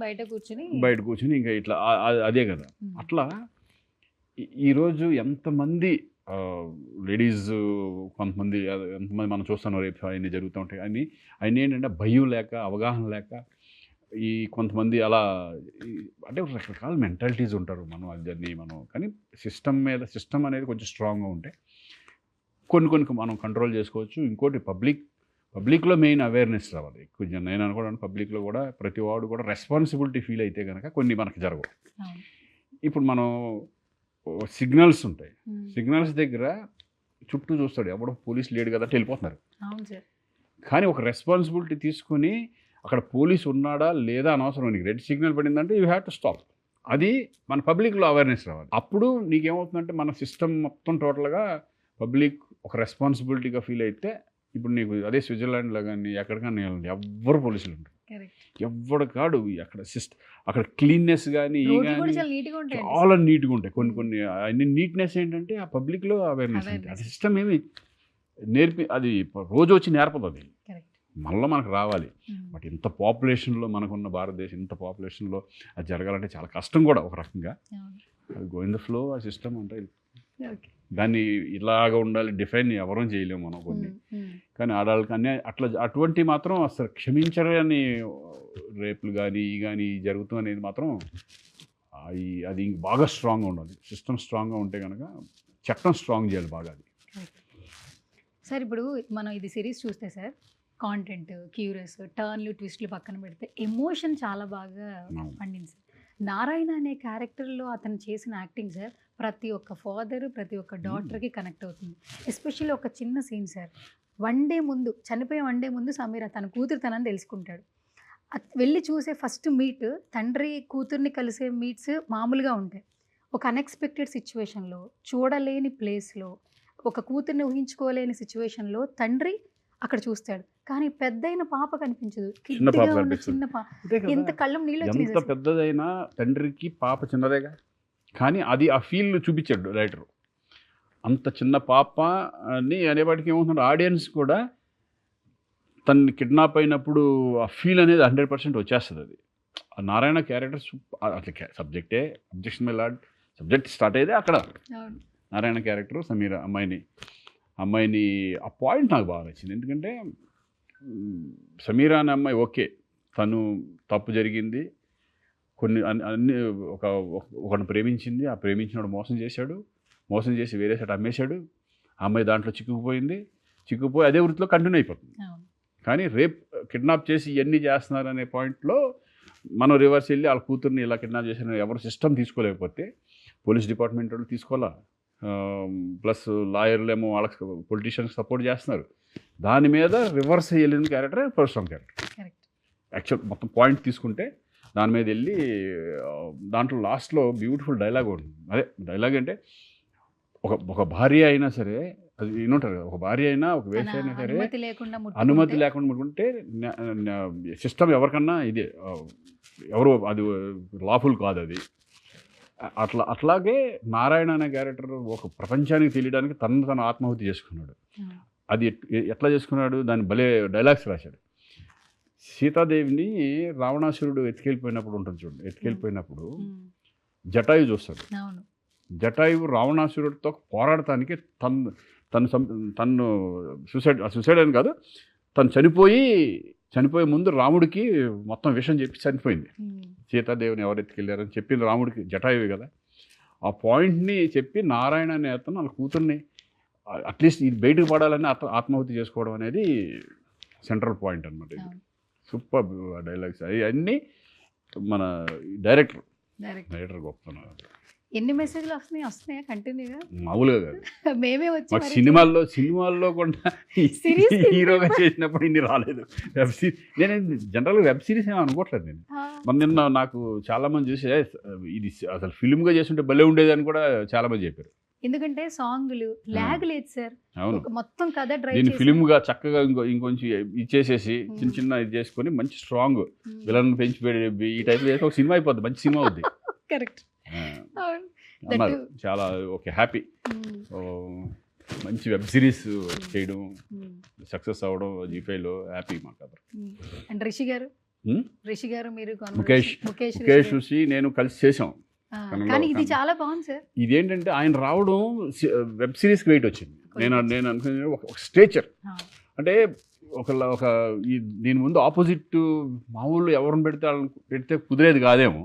Speaker 2: బయట కూర్చుని
Speaker 3: ఇంకా ఇట్లా అదే కదా. అట్లా ఈరోజు ఎంతమంది లేడీస్ కొంతమంది మనం చూస్తున్నాం రేపు అవన్నీ జరుగుతూ ఉంటాయి. ఆయన ఏంటంటే భయం లేక అవగాహన లేక ఈ కొంతమంది అలా అంటే రకరకాల మెంటాలిటీస్ ఉంటారు. మనం కానీ సిస్టమ్ అనేది కొంచెం స్ట్రాంగ్గా ఉంటే కొన్ని మనం కంట్రోల్ చేసుకోవచ్చు. ఇంకోటి పబ్లిక్లో మెయిన్ అవేర్నెస్ రావాలి. కొంచెం నేను అనుకోవడానికి పబ్లిక్లో కూడా ప్రతి వాడు కూడా రెస్పాన్సిబిలిటీ ఫీల్ అయితే కనుక కొన్ని మనకి జరగవు. ఇప్పుడు మనం సిగ్నల్స్ ఉంటాయి, సిగ్నల్స్ దగ్గర చుట్టూ చూస్తాడు, ఎవడో పోలీస్ లేడు కదా వెళ్ళిపోతున్నారు. కానీ ఒక రెస్పాన్సిబిలిటీ తీసుకుని అక్కడ పోలీస్ ఉన్నాడా లేదా అనవసరం, నీకు రెడ్ సిగ్నల్ పడిందంటే యూ హ్యావ్ టు స్టాప్. అది మన పబ్లిక్లో అవేర్నెస్ రావాలి. అప్పుడు నీకేమవుతుందంటే మన సిస్టమ్ మొత్తం టోటల్గా పబ్లిక్ ఒక రెస్పాన్సిబిలిటీగా ఫీల్ అయితే, ఇప్పుడు నీకు అదే స్విట్జర్లాండ్లో కానీ ఎక్కడికన్నా ఎవ్వరు పోలీసులు ఉంటారు, ఎవడు కాడు. అక్కడ క్లీన్నెస్ కానీ చాలా నీట్గా ఉంటాయి. కొన్ని అన్ని నీట్నెస్ ఏంటంటే ఆ పబ్లిక్లో అవేర్నెస్ ఉంటుంది. అది సిస్టమ్ ఏమి అది రోజు వచ్చి నేర్పదు. అది మళ్ళీ మనకు రావాలి. బట్ ఇంత పాపులేషన్లో మనకున్న భారతదేశం, ఇంత పాపులేషన్లో అది జరగాలంటే చాలా కష్టం కూడా ఒక రకంగా. అది గోయిన్ ద ఫ్లో ఆ సిస్టమ్ అంటే దాన్ని ఇలాగ ఉండాలి డిఫైన్ ఎవరూ చేయలేము మనం కొన్ని. కానీ ఆడవాళ్ళకి అన్నీ అటువంటి మాత్రం అసలు క్షమించరని రేపులు కానీ జరుగుతుంది అనేది మాత్రం అది బాగా స్ట్రాంగ్గా ఉండాలి. సిస్టమ్ స్ట్రాంగ్గా ఉంటే కనుక చట్టం స్ట్రాంగ్ చేయాలి బాగా. అది
Speaker 2: సార్ ఇప్పుడు మనం ఇది సిరీస్ చూస్తే సార్ కాంటెంట్, క్యూరియస్, టర్న్లు, ట్విస్ట్లు పక్కన పెడితే ఎమోషన్ చాలా బాగా పండింది సార్. నారాయణ అనే క్యారెక్టర్లో అతను చేసిన యాక్టింగ్ సార్ ప్రతి ఒక్క ఫాదర్, ప్రతి ఒక్క డాటర్కి కనెక్ట్ అవుతుంది. ఎస్పెషల్లీ ఒక చిన్న సీన్ సార్, చనిపోయే 1 day ముందు సమీర తన కూతురు తనని తెలుసుకుంటాడు. వెళ్ళి చూసే ఫస్ట్ మీట్, తండ్రి కూతుర్ని కలిసే మీట్స్ మామూలుగా ఉంటాయి. ఒక అన్ఎక్స్పెక్టెడ్ సిచ్యువేషన్లో, చూడలేని ప్లేస్లో, ఒక కూతుర్ని ఊహించుకోలేని సిచ్యువేషన్లో తండ్రి అక్కడ చూస్తాడు. కానీ పెద్దయిన పాప కనిపించదు, చిన్న పాప. ఎంత కళ్ళం నీళ్ళు
Speaker 3: ఎంత పెద్దదైనా తండ్రికి పాప చిన్నదేగా, కానీ అది ఆ ఫీల్ చూపించాడు రైటర్. అంత చిన్న పాప అని అనేవాడికి ఏమవుతుంది, ఆడియన్స్ కూడా తను కిడ్నాప్ అయినప్పుడు ఆ ఫీల్ అనేది 100% వచ్చేస్తుంది. అది ఆ నారాయణ క్యారెక్టర్ అట్లా సబ్జెక్టే అబ్జెక్షన్ మైలాడ్ సబ్జెక్ట్ స్టార్ట్ అయ్యేదే అక్కడ. నారాయణ క్యారెక్టర్ సమీర అమ్మాయిని ఆ పాయింట్ నాకు బాగా నచ్చింది. ఎందుకంటే సమీరా అనే అమ్మాయి ఓకే, తను తప్పు జరిగింది, అన్ని ఒకరిని ప్రేమించింది, ఆ ప్రేమించినోడు మోసం చేసి వేరే సైడ్ అమ్మేశాడు. ఆ అమ్మాయి దాంట్లో చిక్కుపోయి అదే వృత్తిలో కంటిన్యూ అయిపోతుంది. కానీ రేప్ కిడ్నాప్ చేసి ఇవన్నీ చేస్తున్నారు అనే పాయింట్లో మనం రివర్స్ వెళ్ళి వాళ్ళ కూతుర్ని ఇలా కిడ్నాప్ చేసిన ఎవరు సిస్టమ్ తీసుకోలేకపోతే పోలీస్ డిపార్ట్మెంట్ వాళ్ళు తీసుకోవాలా, ప్లస్ లాయర్లు ఏమో వాళ్ళకి పొలిటీషియన్స్ సపోర్ట్ చేస్తున్నారు. దాని మీద రివర్స్ వెళ్ళిన క్యారెక్టర్ పరశురామ్ క్యారెక్టర్. యాక్చువల్ మొత్తం పాయింట్ తీసుకుంటే దాని మీద వెళ్ళి దాంట్లో లాస్ట్లో బ్యూటిఫుల్ డైలాగ్ ఉంటుంది. అదే డైలాగ్ అంటే ఒక భార్య అయినా సరే, అది వినుంటారు కదా, ఒక భార్య అయినా ఒక వేస అయినా సరే అనుమతి లేకుండా ముట్టుకుంటే సిస్టమ్ ఎవరికన్నా ఇదే ఎవరు అది లాఫుల్ కాదు. అది అట్లాగే నారాయణ అనే క్యారెక్టర్ ఒక ప్రపంచానికి తెలియడానికి తను ఆత్మాహుతి చేసుకున్నాడు. అది ఎట్లా చేసుకున్నాడు, దాన్ని భలే డైలాగ్స్ రాశాడు. సీతాదేవిని రావణాసురుడు ఎత్తుకెళ్ళిపోయినప్పుడు ఉంటుంది చూడండి, ఎత్తుకెళ్ళిపోయినప్పుడు జటాయు చూస్తాడు. జటాయు రావణాసురుడితో పోరాడటానికి తను సూసైడ్ అని కాదు, తను చనిపోయి చనిపోయే ముందు రాముడికి మొత్తం విషయం చెప్పి చనిపోయింది. సీతాదేవిని ఎవరు ఎత్తుకెళ్ళారని చెప్పింది రాముడికి, జటాయువు కదా. ఆ పాయింట్ని చెప్పి నారాయణ అనే అతను వాళ్ళ కూతుర్ని అట్లీస్ట్ ఇది బయటకు పడాలని ఆత్మాహుతి చేసుకోవడం అనేది సెంట్రల్ పాయింట్ అనమాట. ఇది సూపర్ డైలాగ్స్ అన్నీ మన డైరెక్టర్ గొప్పతనం.
Speaker 2: ఎన్ని మెసేజ్లు వస్తున్నాయా కంటిన్యూగా?
Speaker 3: మామూలుగా కాదు.
Speaker 2: మేమే వచ్చి
Speaker 3: మాకు
Speaker 2: మరి
Speaker 3: సినిమాల్లో కూడా
Speaker 2: Series
Speaker 3: హీరోగా చేసినప్పుడు ఇన్ని రాలేదు. వెబ్ సిరీస్ నేను జనరల్గా వెబ్ సిరీస్ ఏమో అనుకోవట్లేదు నేను. మరి నిన్న నాకు చాలామంది చూసి ఇది అసలు ఫిల్మ్గా చేస్తుంటే భలే ఉండేది అని కూడా చాలామంది చెప్పారు.
Speaker 2: ఎందుకంటే సాంగ్లు లాగ్ లేదు సార్,
Speaker 3: అవును,
Speaker 2: మొత్తం కథ డ్రైవ్
Speaker 3: దీన్ని ఫిల్మ్గా చక్కగా ఇంకొంచెం ఇచ్చేసేసి చిన్న ఇది చేసుకొని మంచి స్ట్రాంగ్ విలన్ పెంచి పెట్టి ఈ టైప్లో చేస్తే ఒక సినిమా అయిపోద్ది, మంచి సినిమా అవుద్ది.
Speaker 2: కరెక్ట్.
Speaker 3: అన్నారు చాలా ఓకే, హ్యాపీ. మంచి వెబ్ సిరీస్ చేయడం, సక్సెస్ అవ్వడం జీ5లో హ్యాపీ మాకు అందరు.
Speaker 2: అండ్ రిషి గారు మీరు
Speaker 3: ముఖేష్ చూసి నేను కలిసి చేసాం.
Speaker 2: కానీ ఇది చాలా బాగుంది సార్.
Speaker 3: ఇదేంటంటే ఆయన రావడం వెబ్ సిరీస్కి వెయిట్ వచ్చింది. నేను అనుకునే ఒక స్ట్రేచర్ అంటే ఒక దీని ముందు ఆపోజిట్ మామూలు ఎవరిని పెడితే కుదిరేది కాదేమో.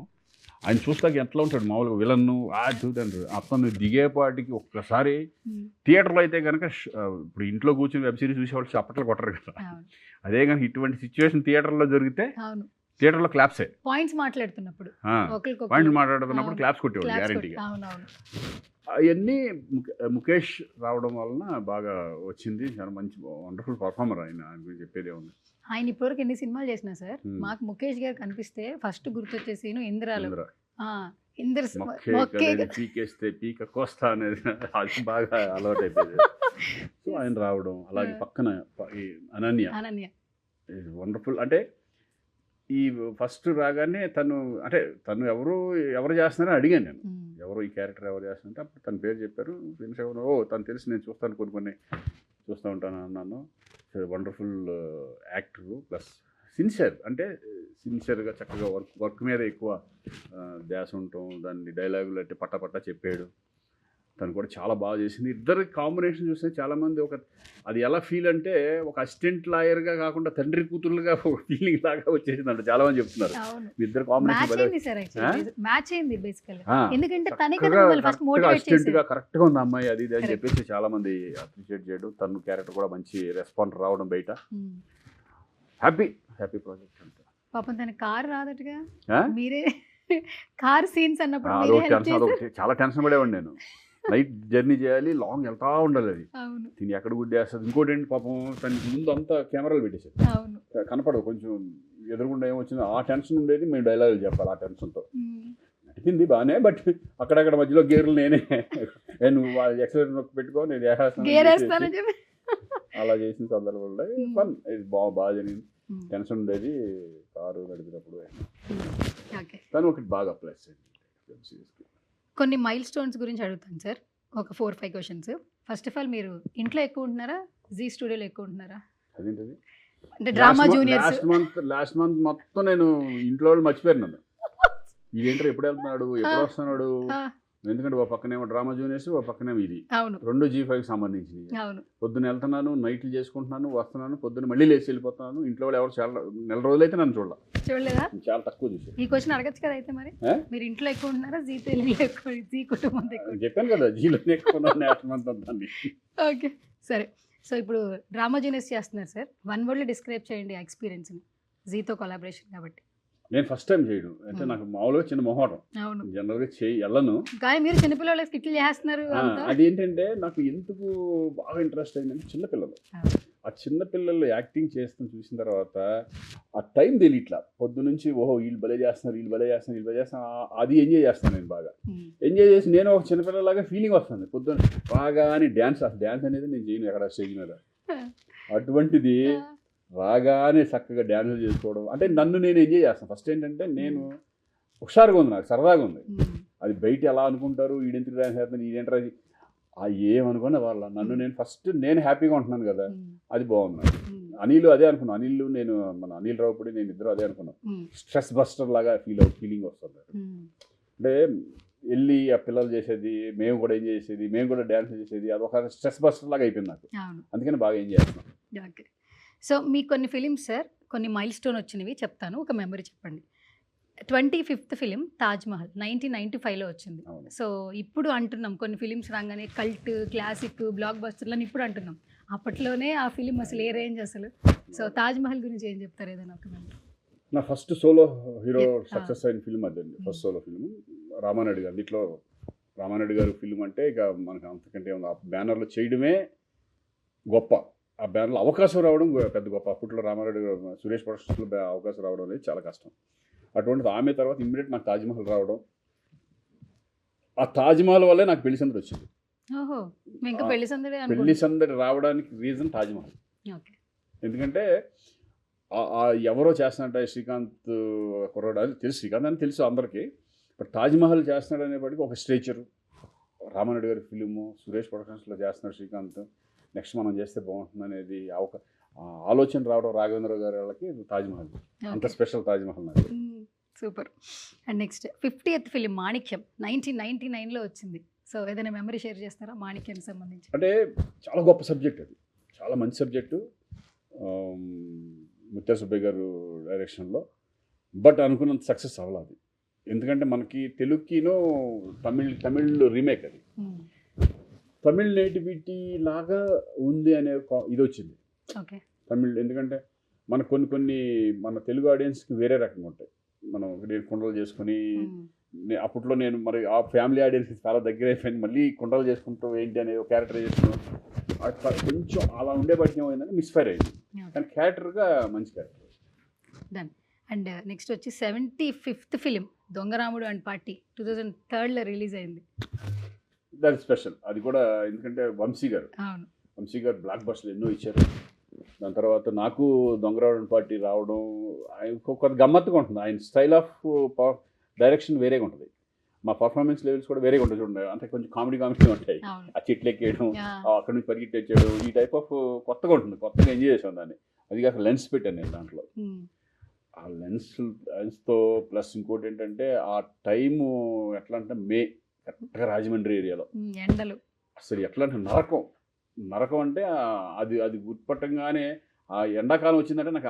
Speaker 3: ఆయన చూస్తాక ఎట్లా ఉంటాడు మామూలుగా విలన్ను చూడండి. అతను దిగేపాటికి ఒక్కసారి థియేటర్లో అయితే కనుక ఇప్పుడు ఇంట్లో కూర్చొని వెబ్ సిరీస్ చూసేవాళ్ళు చప్పట్లు కొట్టరు కదా. అదే కనుక ఇటువంటి సిచ్యువేషన్ థియేటర్లో జరిగితే థియేటర్లో క్లాప్సే.
Speaker 2: పాయింట్స్ మాట్లాడుతున్నప్పుడు
Speaker 3: క్లాప్స్ కొట్టేవాళ్ళు గ్యారెంటీగా. అవన్నీ ముఖేష్ రావడం వలన బాగా వచ్చింది. చాలా మంచి వండర్ఫుల్ పర్ఫార్మర్ ఆయన గురించి చెప్పేదే ఉంది.
Speaker 2: ఆయన ఇప్పటివరకు ఎన్ని సినిమాలు చేసినా సార్, మాకు ముఖేష్ గారు కనిపిస్తే ఫస్ట్ గుర్తొచ్చేసి ఇంద్రాలు
Speaker 3: పీకేస్తే పీక కోస్తా అనేది అది బాగా అలవాటు అయిపోయింది. సో ఆయన రావడం, అలాగే పక్కన అనన్య వండర్ఫుల్. అంటే ఈ ఫస్ట్ రాగానే తను ఎవరు చేస్తున్నారని అడిగాను నేను, ఎవరు ఈ క్యారెక్టర్ ఎవరు చేస్తున్నారంటే అప్పుడు తన పేరు చెప్పారు. ఫ్రెండ్స్ ఎవరు తను తెలిసి నేను చూస్తాను, కొన్ని చూస్తూ ఉంటాను అన్నాను. వండర్ఫుల్ యాక్టరు ప్లస్ సిన్సియర్గా చక్కగా వర్క్ మీద ఎక్కువ ధ్యాస ఉండటం, దాన్ని డైలాగులు అంటే పట్టా చెప్పాడు. తను కూడా చాలా బాగా చేసింది. ఇద్దరు కాంబినేషన్ చూస్తే చాలామంది అది ఎలా ఫీల్ అంటే ఒక అసిస్టెంట్ లాయర్గా కాకుండా తండ్రి కూతురుగా ఒక ఫీలింగ్ లాగా వచ్చేసింది అంటే చాలామంది చెప్తున్నారు. ఇద్దరు కాంబినేషన్ అసిస్టెంట్గా కరెక్ట్గా ఉంది అమ్మాయి అది ఇది అని చెప్పేసి చాలామంది అప్రిషియేట్ చేయడం. తన క్యారెక్టర్ కూడా మంచి రెస్పాన్స్ రావడం బయట. హ్యాపీ ప్రాజెక్ట్ అంతా.
Speaker 2: పాపం తన కారు రాదటగా, మీరే కార్ సీన్స్ అన్నప్పుడు
Speaker 3: చాలా టెన్షన్ పడేవాడిని నేను. నైట్ జర్నీ చేయాలి, లాంగ్ వెళ్తా ఉండాలి, అది తిని ఎక్కడ గుడ్డేస్తుంది. ఇంకోటి ఏంటి పాపం తనకి ముందు అంతా కెమెరాలు పెట్టేసారు, కనపడదు, కొంచెం ఎదురుగుండా ఏమొచ్చిందో ఆ టెన్షన్ ఉండేది. మేము డైలాగులు చెప్పాలి ఆ టెన్షన్తో. నడిపింది బాగానే, బట్ అక్కడక్కడ మధ్యలో గేర్లు నేనే నువ్వు ఎక్సలెంట్ నొక్కి పెట్టుకో నేను అలా చేసిన సందర్భంలో ఫన్ ఇది బాగా జరిగింది. టెన్షన్ ఉండేది కారు నడిపినప్పుడు. కానీ ఒకటి బాగా ప్లస్
Speaker 2: కొన్ని మైల్ స్టోన్స్ గురించి అడుగుతాను సార్, ఒక 4-5 క్వశ్చన్స్. ఫస్ట్ ఆఫ్ ఆల్ మీరు ఇంట్లో ఎక్కువ ఉంటున్నారా, జీ స్టూడియోలో ఎక్కువ ఉంటున్నారా?
Speaker 3: అదేంటది
Speaker 2: అంటే డ్రామా జూనియర్స్
Speaker 3: లాస్ట్ మంత్ మొత్తం నేను ఇంట్లో వాళ్ళు మర్చిపోయాను నన్ను. ఇదేంటారు ఎప్పుడు వెళ్తున్నాడు ఎప్పుడు వస్తున్నాడు, ఎందుకంటే ఓ పక్కనేమో డ్రామా జూనియర్స్, ఓ పక్కనేమో ఇది, రెండు G5కి సంబంధించినవి. పొద్దున్న వెళ్తున్నాను, నైట్లు చేసుకుంటున్నాను, వస్తున్నాను, పొద్దున్న మళ్ళీ లేచి వెళ్ళిపోతున్నాను. ఇంట్లో వాళ్ళు ఎవరు చాలా నెల రోజులు అయితే నన్ను చూడలేదా? చాలా తక్కువ చూసాను.
Speaker 2: ఈ క్వశ్చన్ అడగచ్చు కదా అయితే. మరి మీరు ఇంట్లో ఎక్కువ ఉంటున్నారా, జీ తెలుగులో ఎక్కువ, జీ కుటుంబం ఎక్కువ?
Speaker 3: చెప్పాను కదా జీలోనే ఎక్కువ.
Speaker 2: ఓకే సరే. సో ఇప్పుడు డ్రామా జూనియర్స్ చేస్తున్నారు సార్, 1 wordలో డిస్క్రైబ్ చేయండి ఆ ఎక్స్పీరియన్స్ని, జీతో కొలాబరేషన్ కాబట్టి.
Speaker 3: నేను ఫస్ట్ టైం చేయడం అంటే నాకు మామూలుగా చిన్న మొహం, జనరల్గా వెళ్ళను.
Speaker 2: కానీ మీరు చిన్నపిల్లలు స్కిట్లు చేస్తున్నారు.
Speaker 3: అది ఏంటంటే నాకు ఎందుకు బాగా ఇంట్రెస్ట్ అయిందంటే చిన్నపిల్లలు, ఆ చిన్నపిల్లలు యాక్టింగ్ చేస్తూ చూసిన తర్వాత ఆ టైం తెలియట్లా. పొద్దు నుంచి ఓహో వీళ్ళు భలే చేస్తున్నారు, అది ఎంజాయ్ చేస్తాను నేను బాగా. ఎంజాయ్ చేసి నేను ఒక చిన్నపిల్లలాగా ఫీలింగ్ వస్తుంది పొద్దున్న బాగా. అని డ్యాన్స్ అనేది నేను చేయను ఎక్కడ స్టేజ్ మీద. అటువంటిది రాగానే చక్కగా డ్యాన్సులు చేసుకోవడం అంటే నన్ను నేను ఎంజాయ్ చేస్తాను. ఫస్ట్ ఏంటంటే నేను హుషారుగా ఉంది, నాకు సరదాగా ఉంది. అది బయట ఎలా అనుకుంటారు, ఈడెందుకు డ్యాన్స్ చేస్తాను, ఈడేంటారు, అది ఏమనుకున్నా వాళ్ళ నన్ను నేను హ్యాపీగా ఉంటున్నాను కదా, అది బాగుంది. అనిల్ అదే అనుకున్నాను, మన అనిల్ రావుపూడి నేను ఇద్దరు అదే అనుకున్నాం. స్ట్రెస్ బస్టర్ లాగా ఫీలింగ్ వస్తుంది. అంటే వెళ్ళి ఆ పిల్లలు చేసేది, మేము కూడా ఎంజాయ్ చేసేది, మేము కూడా డ్యాన్స్ చేసేది, అది ఒక స్ట్రెస్ బస్టర్ లాగా అయిపోయింది నాకు. అందుకని బాగా ఎంజాయ్ చేస్తున్నాను.
Speaker 2: సో మీకు కొన్ని ఫిలిమ్స్ సార్ కొన్ని మైల్ స్టోన్ వచ్చినవి చెప్తాను, ఒక మెమరీ చెప్పండి. 25th ఫిలిం తాజ్ మహల్ 1995లో వచ్చింది.
Speaker 3: అవును.
Speaker 2: సో ఇప్పుడు అంటున్నాం కొన్ని ఫిలిమ్స్ రాగానే కల్ట్, క్లాసిక్, బ్లాక్ బస్టర్లని ఇప్పుడు అంటున్నాం. అప్పట్లోనే ఆ ఫిలిం అసలు ఏ రేంజ్ అసలు. సో తాజ్ మహల్ గురించి ఏం చెప్తారు, ఏదైనా ఒక మెమరీ?
Speaker 3: నా first solo hero
Speaker 2: Yeah.
Speaker 3: Success అయిన ఫిల్మ్ అదండి. ఫస్ట్ సోలో ఫిల్మ్ రామానాయుడు గారు. దీంట్లో రామానాయుడు గారు ఫిల్మ్ అంటే ఇక మనకు అంతకంటే ఉంది. ఆ బ్యానర్లో చేయడమే గొప్ప. ఆ బ్యానర్లో అవకాశం రావడం పెద్ద గొప్ప. అప్పట్లో రామానాయుడు గారు సురేష్ ప్రొడక్షన్స్లో అవకాశం రావడం అనేది చాలా కష్టం. అటువంటిది ఆమె తర్వాత ఇమ్మీడియట్ నాకు తాజ్మహల్ రావడం, ఆ తాజ్మహల్ వల్లే నాకు పెళ్లి సందడి వచ్చింది.
Speaker 2: ఓహో, ఇంకా పెళ్లి సందడి
Speaker 3: పెళ్లి
Speaker 2: అనుకుంటున్నా.
Speaker 3: సందడి రావడానికి రీజన్ తాజ్మహల్.
Speaker 2: ఓకే.
Speaker 3: ఎందుకంటే ఎవరో చేస్తున్నట్ట శ్రీకాంత్ కుర్రాడు అని తెలుసు, శ్రీకాంత్ అని తెలుసు అందరికీ. బట్ తాజ్మహల్ చేస్తున్నాడు అనేప్పటికీ ఒక స్ట్రేచరు. రామానాయుడు గారి ఫిలిము సురేష్ ప్రొడక్షన్స్లో చేస్తున్నాడు శ్రీకాంత్, నెక్స్ట్ మనం చేస్తే బాగుంటుంది అనేది ఆలోచన రావడం రాఘవేంద్రరావు గారి వాళ్ళకి తాజ్మహల్ అంత స్పెషల్. తాజ్మహల్ నాకు
Speaker 2: super. And next 50th film Manikyam 1999లో వచ్చింది. సో ఏదైనా మెమరీ షేర్ చేస్తారా మాణిక్యానికి సంబంధించి?
Speaker 3: అంటే చాలా గొప్ప సబ్జెక్ట్, అది చాలా మంచి సబ్జెక్టు. ముత్యాల సుబ్బయ్య గారు డైరెక్షన్లో. బట్ అనుకున్నంత సక్సెస్ అవ్వలేదు. ఎందుకంటే మనకి తెలుగుకినో తమిళ్ రీమేక్ అది. తమిళ్ నేటివిటీ లాగా ఉంది అనే ఇది వచ్చింది
Speaker 2: ఓకే.
Speaker 3: తమిళ్. ఎందుకంటే మన కొన్ని మన తెలుగు ఆడియన్స్కి వేరే రకంగా ఉంటాయి. మనం నేను కుండలు చేసుకుని అప్పట్లో నేను మరి ఆ ఫ్యామిలీ ఆడియన్స్కి చాలా దగ్గర అయిపోయింది. మళ్ళీ కుండలు చేసుకుంటూ ఏంటి అనేది ఒక క్యారెక్టరైజేషన్ అట్లా కొంచెం అలా ఉండేపాటికి ఏమైందని మిస్ఫైర్ అయింది. కానీ క్యారెక్టర్గా మంచి క్యారెక్టర్.
Speaker 2: డన్. అండ్ నెక్స్ట్ వచ్చి 75th film Dongaramudu and party 2003లో రిలీజ్ అయింది.
Speaker 3: దాని స్పెషల్ అది కూడా. ఎందుకంటే వంశీ గారు బ్లాక్ బస్టర్లు ఎన్నో ఇచ్చారు. దాని తర్వాత నాకు దొంగరాముడు పార్టీ రావడం కొంత గమ్మత్తుగా ఉంటుంది. ఆయన స్టైల్ ఆఫ్ డైరెక్షన్ వేరేగా ఉంటుంది. మా పర్ఫార్మెన్స్ లెవెల్స్ కూడా వేరేగా ఉంటుంది చూడండి. అంటే కొంచెం కామెడీ ఉంటాయి. ఆ చెట్లు ఎక్కేయడం, అక్కడి నుంచి పరిగెట్టి వచ్చేయడం, ఈ టైప్ ఆఫ్ కొత్తగా ఉంటుంది. కొత్తగా ఎంజాయ్ చేసాను దాన్ని. అది కాక లెన్స్ పెట్టాను నేను దాంట్లో. ఆ లెన్స్తో ప్లస్ ఇంకోటి ఏంటంటే ఆ టైము ఎట్లా అంటే కరెక్ట్గా రాజమండ్రి ఏరియాలో
Speaker 2: ఎండలు
Speaker 3: అసలు ఎట్లా అంటే నరకం అంటే అది గుర్తుపట్టంగానే ఆ ఎండాకాలం వచ్చిందంటే నాకు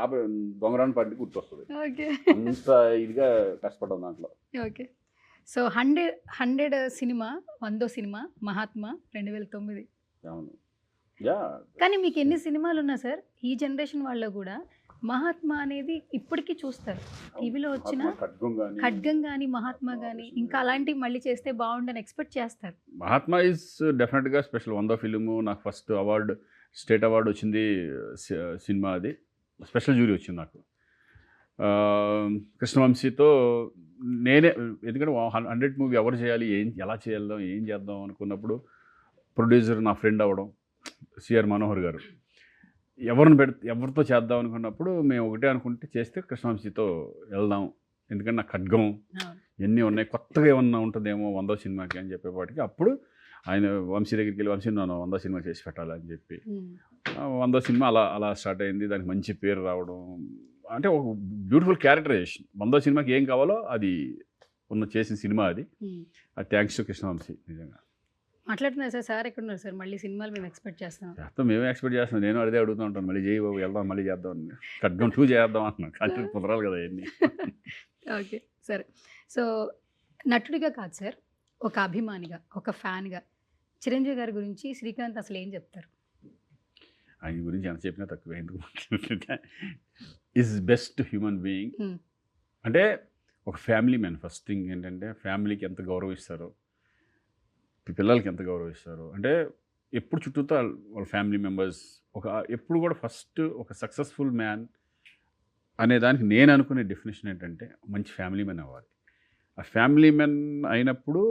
Speaker 3: దొంగరాని పార్టీ గుర్తొస్తుంది. అంత ఇదిగా కష్టపడ్డాం దాంట్లో.
Speaker 2: ఓకే. సో 100 సినిమా 100వ సినిమా మహాత్మా 2009.
Speaker 3: అవును.
Speaker 2: కానీ మీకు ఎన్ని సినిమాలు ఉన్నా సార్, ఈ జనరేషన్ వాళ్ళు కూడా మహాత్మా అనేది ఇప్పటికీ చూస్తారు. టీవీలో వచ్చిన ఖడ్గం కానీ మహాత్మా కానీ ఇంకా అలాంటివి మళ్ళీ చేస్తే బాగుండని ఎక్స్పెక్ట్ చేస్తారు.
Speaker 3: మహాత్మా ఈజ్ డెఫినెట్గా స్పెషల్. 100వ ఫిలిము నాకు ఫస్ట్ అవార్డు, స్టేట్ అవార్డు వచ్చింది సినిమా. అది స్పెషల్ జ్యూరీ వచ్చింది నాకు. కృష్ణవంశీతో నేనే, ఎందుకంటే 100 మూవీ ఎవరు చేయాలి, ఎలా ఏం చేద్దాం అనుకున్నప్పుడు ప్రొడ్యూసర్ నా ఫ్రెండ్ అవ్వడం సిఆర్ మనోహర్ గారు. ఎవరితో చేద్దాం అనుకున్నప్పుడు మేము ఒకటే అనుకుంటే చేస్తే కృష్ణవంశీతో వెళ్దాం. ఎందుకంటే నాకు ఖడ్గం ఎన్ని ఉన్నాయి, కొత్తగా ఏమన్నా ఉంటుందేమో 100వ సినిమాకి అని చెప్పేపాటికి అప్పుడు ఆయన వంశీ దగ్గరికి వెళ్ళి వంశీ నన్ను 100వ సినిమా చేసి పెట్టాలని చెప్పి 100వ సినిమా అలా స్టార్ట్ అయింది. దానికి మంచి పేరు రావడం, అంటే ఒక బ్యూటిఫుల్ క్యారెక్టరైజేషన్. 100వ సినిమాకి ఏం కావాలో అది చేసిన సినిమా అది. Thanks to Krishna Vamsi. నిజంగా
Speaker 2: మాట్లాడుతున్నారు సార్ ఎక్కడ ఉన్నారు సార్? మళ్ళీ సినిమాలు మేము ఎక్స్పెక్ట్ చేస్తాం.
Speaker 3: మేమే ఎక్స్పెక్ట్ చేస్తున్నాం. నేను అదే అడుగుతూ ఉంటాను, మళ్ళీ చేయి బాబు వెళ్దాం, మళ్ళీ చేద్దాం అని. ఖడ్గం 2 చేద్దాం అంటున్నాను. కంటిన్యూ కుదరాలి కదా అవన్నీ.
Speaker 2: ఓకే సరే. సో నటుడిగా కాదు సార్, ఒక అభిమానిగా, ఒక ఫ్యాన్గా చిరంజీవి గారి గురించి శ్రీకాంత్ అసలు ఏం చెప్తారు?
Speaker 3: ఆయన గురించి ఎంత చెప్పినా తక్కువే. ఎందుకు మాట్లాడుతుంటే ఈజ్ బెస్ట్ హ్యూమన్ బీయింగ్. అంటే ఒక ఫ్యామిలీ మ్యాన్. ఫస్ట్ థింగ్ ఏంటంటే ఫ్యామిలీకి ఎంత గౌరవిస్తారో, పిల్లలకి ఎంత గౌరవిస్తారో. అంటే ఎప్పుడు చుట్టూతో వాళ్ళ ఫ్యామిలీ మెంబర్స్ ఎప్పుడు కూడా ఫస్ట్ ఒక సక్సెస్ఫుల్ మ్యాన్ అనే దానికి నేను అనుకునే డెఫినేషన్ ఏంటంటే మంచి ఫ్యామిలీ మ్యాన్ అవ్వాలి. ఆ ఫ్యామిలీ మ్యాన్ అయినప్పుడు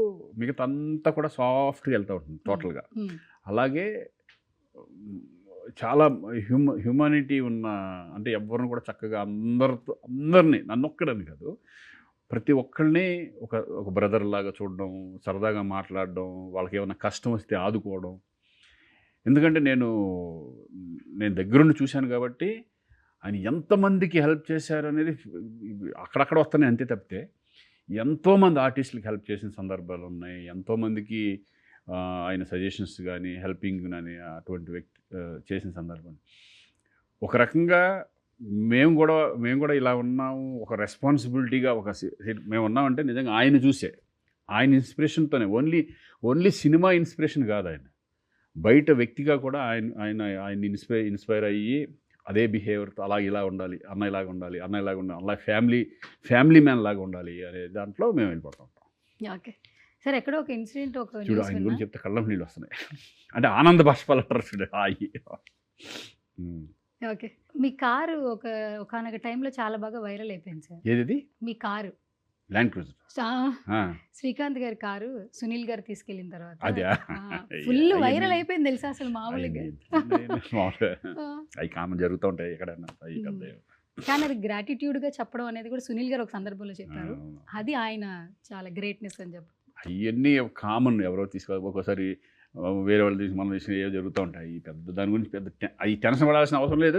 Speaker 3: మిగతా అంతా కూడా సాఫ్ట్గా వెళ్తూ ఉంటుంది టోటల్గా. అలాగే చాలా హ్యూమానిటీ ఉన్న, అంటే ఎవరిని కూడా చక్కగా అందరినీ నన్నొక్కడని కాదు, ప్రతి ఒక్కరిని ఒక బ్రదర్ లాగా చూడడం, సరదాగా మాట్లాడడం, వాళ్ళకి ఏమైనా కష్టం వస్తే ఆదుకోవడం. ఎందుకంటే నేను దగ్గరుండి చూశాను కాబట్టి ఆయన ఎంతమందికి హెల్ప్ చేశారు అనేది అక్కడక్కడ వస్తానే అంతే తప్పితే ఎంతోమంది ఆర్టిస్టులకి హెల్ప్ చేసిన సందర్భాలు ఉన్నాయి. ఎంతోమందికి ఆయన సజెషన్స్ కానీ హెల్పింగ్ కానీ అటువంటి వ్యక్తి చేసిన సందర్భం. ఒక రకంగా మేము కూడా ఇలా ఉన్నాము, ఒక రెస్పాన్సిబిలిటీగా మేము ఉన్నామంటే నిజంగా ఆయన చూసే, ఆయన ఇన్స్పిరేషన్తోనే, ఓన్లీ సినిమా ఇన్స్పిరేషన్ కాదు, ఆయన బయట వ్యక్తిగా కూడా ఆయన ఇన్స్పైర్ అయ్యి అదే బిహేవియర్తో అలా ఇలా ఉండాలి, అన్న ఇలాగ ఉండాలి, అలా ఫ్యామిలీ మ్యాన్ లాగా ఉండాలి అనే దాంట్లో మేము వెళ్ళిపోతాం.
Speaker 2: ఓకే సార్, ఎక్కడో ఒక ఇన్సిడెంట్
Speaker 3: చూడు, ఆయన గురించి చెప్తే కళ్ళం నీళ్ళు వస్తున్నాయి, అంటే ఆనంద బాష్పాలు అంటారు చూడు.
Speaker 2: ఓకే, మీ కారు ఒకనొక టైంలో చాలా బాగా వైరల్ అయిపోయింది సార్.
Speaker 3: ఏది?
Speaker 2: మీ కారు
Speaker 3: ల్యాండ్ క్రూజర్.
Speaker 2: శ్రీకాంత్ గారి కారు సునీల్ గారు తీసుకెళ్ళిన తర్వాత
Speaker 3: అదే
Speaker 2: ఫుల్ వైరల్ అయిపోయింది తెలుసా అసలు మామూలుగా.
Speaker 3: అవి కామన్ జరుగుతూ ఉంటాయి ఎక్కడైనా.
Speaker 2: కానీ అది గ్రాటిట్యూడ్గా చెప్పడం అనేది కూడా సునీల్ గారు ఒక సందర్భంలో చెప్పారు, అది ఆయన చాలా గ్రేట్నెస్ అని చెప్పి.
Speaker 3: అవన్నీ కామన్, ఎవరో తీసుకోవాలి, ఒక్కోసారి వేరే వాళ్ళు తీసి మనం తీసిన ఏవో జరుగుతూ ఉంటాయి. పెద్ద దాని గురించి అవి టెన్షన్ పడాల్సిన అవసరం లేదు.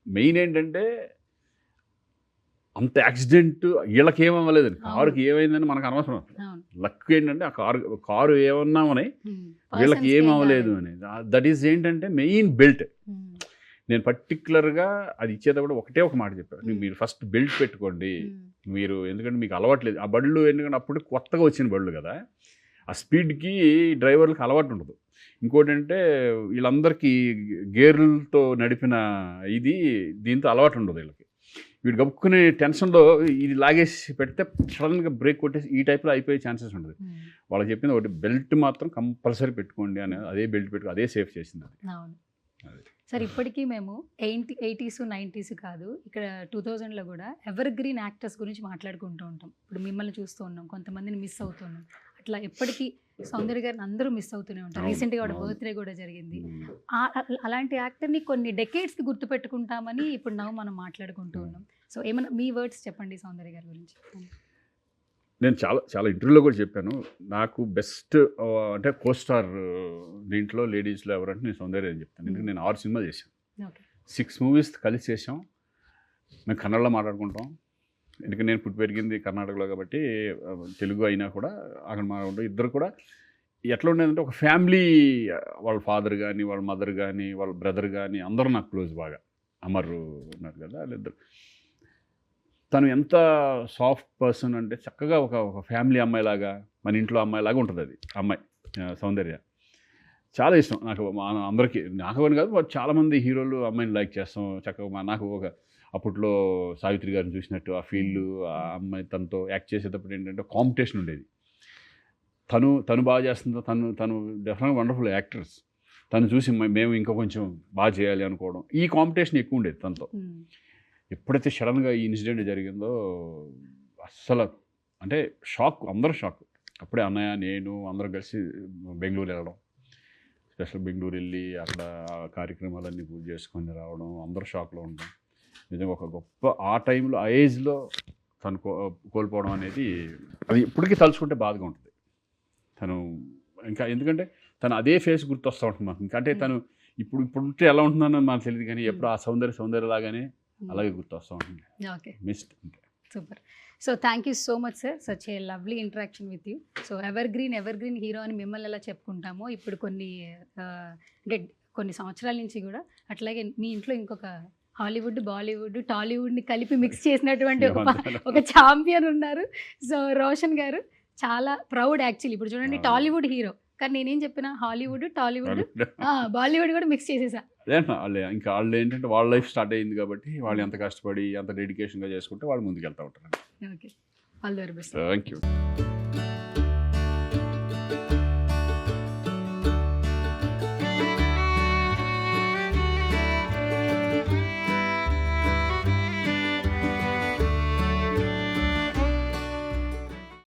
Speaker 3: మెయిన్ ఏంటంటే అంత యాక్సిడెంట్ వీళ్ళకి ఏమవ్వలేదు, కారుకి ఏమైందని మనకు అనవసరం. లక్ ఏంటంటే ఆ కారు ఏమన్నామని వీళ్ళకి ఏమవ్వలేదు అనేది. దట్ ఈస్ ఏంటంటే మెయిన్ బెల్ట్. నేను పర్టికులర్గా అది ఇచ్చేటప్పుడు ఒకటే ఒక మాట చెప్పాను, మీరు ఫస్ట్ బెల్ట్ పెట్టుకోండి మీరు, ఎందుకంటే మీకు అలవాట్లేదు ఆ బళ్ళు, ఎందుకంటే అప్పుడు కొత్తగా వచ్చిన బళ్ళు కదా, ఆ స్పీడ్కి డ్రైవర్లకు అలవాటు ఉండదు. ఇంకోటి అంటే వీళ్ళందరికీ గేర్లతో నడిపిన దీంతో అలవాటు ఉండదు వీళ్ళకి. వీడు గబుక్కునే టెన్షన్లో ఇది లాగేసి పెడితే సడన్గా బ్రేక్ కొట్టేసి ఈ టైప్లో అయిపోయే ఛాన్సెస్ ఉండదు. వాళ్ళకి చెప్పింది ఒకటి, బెల్ట్ మాత్రం కంపల్సరీ పెట్టుకోండి అని, అదే బెల్ట్ పెట్టుకో, అదే సేఫ్ చేసింది అది.
Speaker 2: సార్ ఇప్పటికీ మేము 80s 90s కాదు, ఇక్కడ 2000లో కూడా ఎవర్ గ్రీన్ యాక్టర్స్ గురించి మాట్లాడుకుంటూ ఉంటాం. ఇప్పుడు మిమ్మల్ని చూస్తూ ఉన్నాం, కొంతమందిని మిస్ అవుతున్నాం, అట్లా ఎప్పటికీ సౌందర్య గారిని అందరూ మిస్ అవుతూనే ఉంటారు. రీసెంట్గా వాడు బర్త్డే కూడా జరిగింది. అలాంటి యాక్టర్ని కొన్ని డెకేడ్స్కి గుర్తుపెట్టుకుంటామని ఇప్పుడు మనం మాట్లాడుకుంటూ ఉన్నాం. సో ఏమన్నా మీ వర్డ్స్ చెప్పండి సౌందర్య గారి గురించి.
Speaker 3: నేను చాలా ఇంటర్వ్యూలో కూడా చెప్పాను, నాకు బెస్ట్ అంటే కోస్టార్ దీంట్లో లేడీస్లో ఎవరంటే నేను సౌందర్య అని చెప్తాను. ఎందుకంటే నేను 6 సినిమాలు చేశాను, 6 మూవీస్ కలిసి చేసాం. మేము కన్నడలో మాట్లాడుకుంటాం, ఎందుకంటే నేను పుట్టి పెరిగింది కర్ణాటకలో కాబట్టి తెలుగు అయినా కూడా అక్కడ మాట్లాడుకుంటాం. ఇద్దరు కూడా ఎట్లా ఉండేదంటే ఒక ఫ్యామిలీ, వాళ్ళ ఫాదర్ కానీ వాళ్ళ మదర్ కానీ వాళ్ళ బ్రదర్ కానీ అందరూ నాకు క్లోజ్. బాగా అమర్ ఉన్నారు కదా వాళ్ళిద్దరు. తను ఎంత సాఫ్ట్ పర్సన్ అంటే చక్కగా ఒక ఫ్యామిలీ అమ్మాయిలాగా, మన ఇంట్లో అమ్మాయిలాగా ఉంటుంది అది అమ్మాయి సౌందర్య. చాలా ఇష్టం నాకు, అందరికీ, నాకు అని కాదు చాలామంది హీరోలు అమ్మాయిని లైక్ చేస్తాం. చక్కగా నాకు అప్పట్లో సావిత్రి గారిని చూసినట్టు ఆ ఫీల్డ్, ఆ అమ్మాయి తనతో యాక్ట్ చేసేటప్పుడు ఏంటంటే కాంపిటీషన్ ఉండేది. తను బాగా చేస్తుందో, తను డెఫినెట్గా వండర్ఫుల్ యాక్టర్స్. తను చూసి మేము ఇంకా కొంచెం బాగా చేయాలి అనుకోవడం, ఈ కాంపిటీషన్ ఎక్కువ ఉండేది తనతో. ఎప్పుడైతే సడన్గా ఈ ఇన్సిడెంట్ జరిగిందో అస్సలు అంటే షాక్, అందరూ షాక్. అప్పుడే అన్నయ్య నేను అందరం కలిసి బెంగళూరు వెళ్ళడం, స్పెషల్ బెంగళూరు వెళ్ళి అక్కడ కార్యక్రమాలన్నీ పూజ చేసుకొని రావడం, అందరూ షాక్లో ఉండడం. నిజంగా ఒక గొప్ప, ఆ టైంలో ఆ ఏజ్లో తను కోల్పోవడం అనేది అది ఇప్పటికీ తలుచుకుంటే బాధగా ఉంటుంది. తను ఇంకా ఎందుకంటే తను అదే ఫేస్ గుర్తొస్తూ ఉంటుంది మాకు. ఇంకా అంటే తను ఇప్పుడు ఎలా ఉంటుందని మాకు తెలియదు, కానీ ఎప్పుడు ఆ సౌందర్య లాగానే అలాగే గుర్తొస్తూ ఉంటుంది.
Speaker 2: Okay,
Speaker 3: missed.
Speaker 2: Super. So thank you so much sir, such a lovely interaction with you. So ever green hero అని మిమ్మల్ని ఎలా చెప్పుకుంటామో ఇప్పుడు కొన్ని సంవత్సరాల నుంచి కూడా అట్లాగే మీ ఇంట్లో ఇంకొక హాలీవుడ్, బాలీవుడ్, టాలీవుడ్ని కలిపి మిక్స్ చేసినటువంటి ఒక ఛాంపియన్ ఉన్నారు. సో రోషన్ గారు చాలా ప్రౌడ్ యాక్చువల్లీ. ఇప్పుడు చూడండి, టాలీవుడ్ హీరో, కానీ నేనేం చెప్పిన హాలీవుడ్, టాలీవుడ్, బాలీవుడ్ కూడా మిక్స్ చేసేసా.
Speaker 3: ఇంకా వాళ్ళు ఏంటంటే వాళ్ళ లైఫ్ స్టార్ట్ అయింది కాబట్టి వాళ్ళు ఎంత కష్టపడి ఎంత డెడికేషన్గా చేసుకుంటే వాళ్ళు ముందుకు వెళ్తూ ఉంటారు.
Speaker 2: Okay, all the very best.
Speaker 3: Thank you.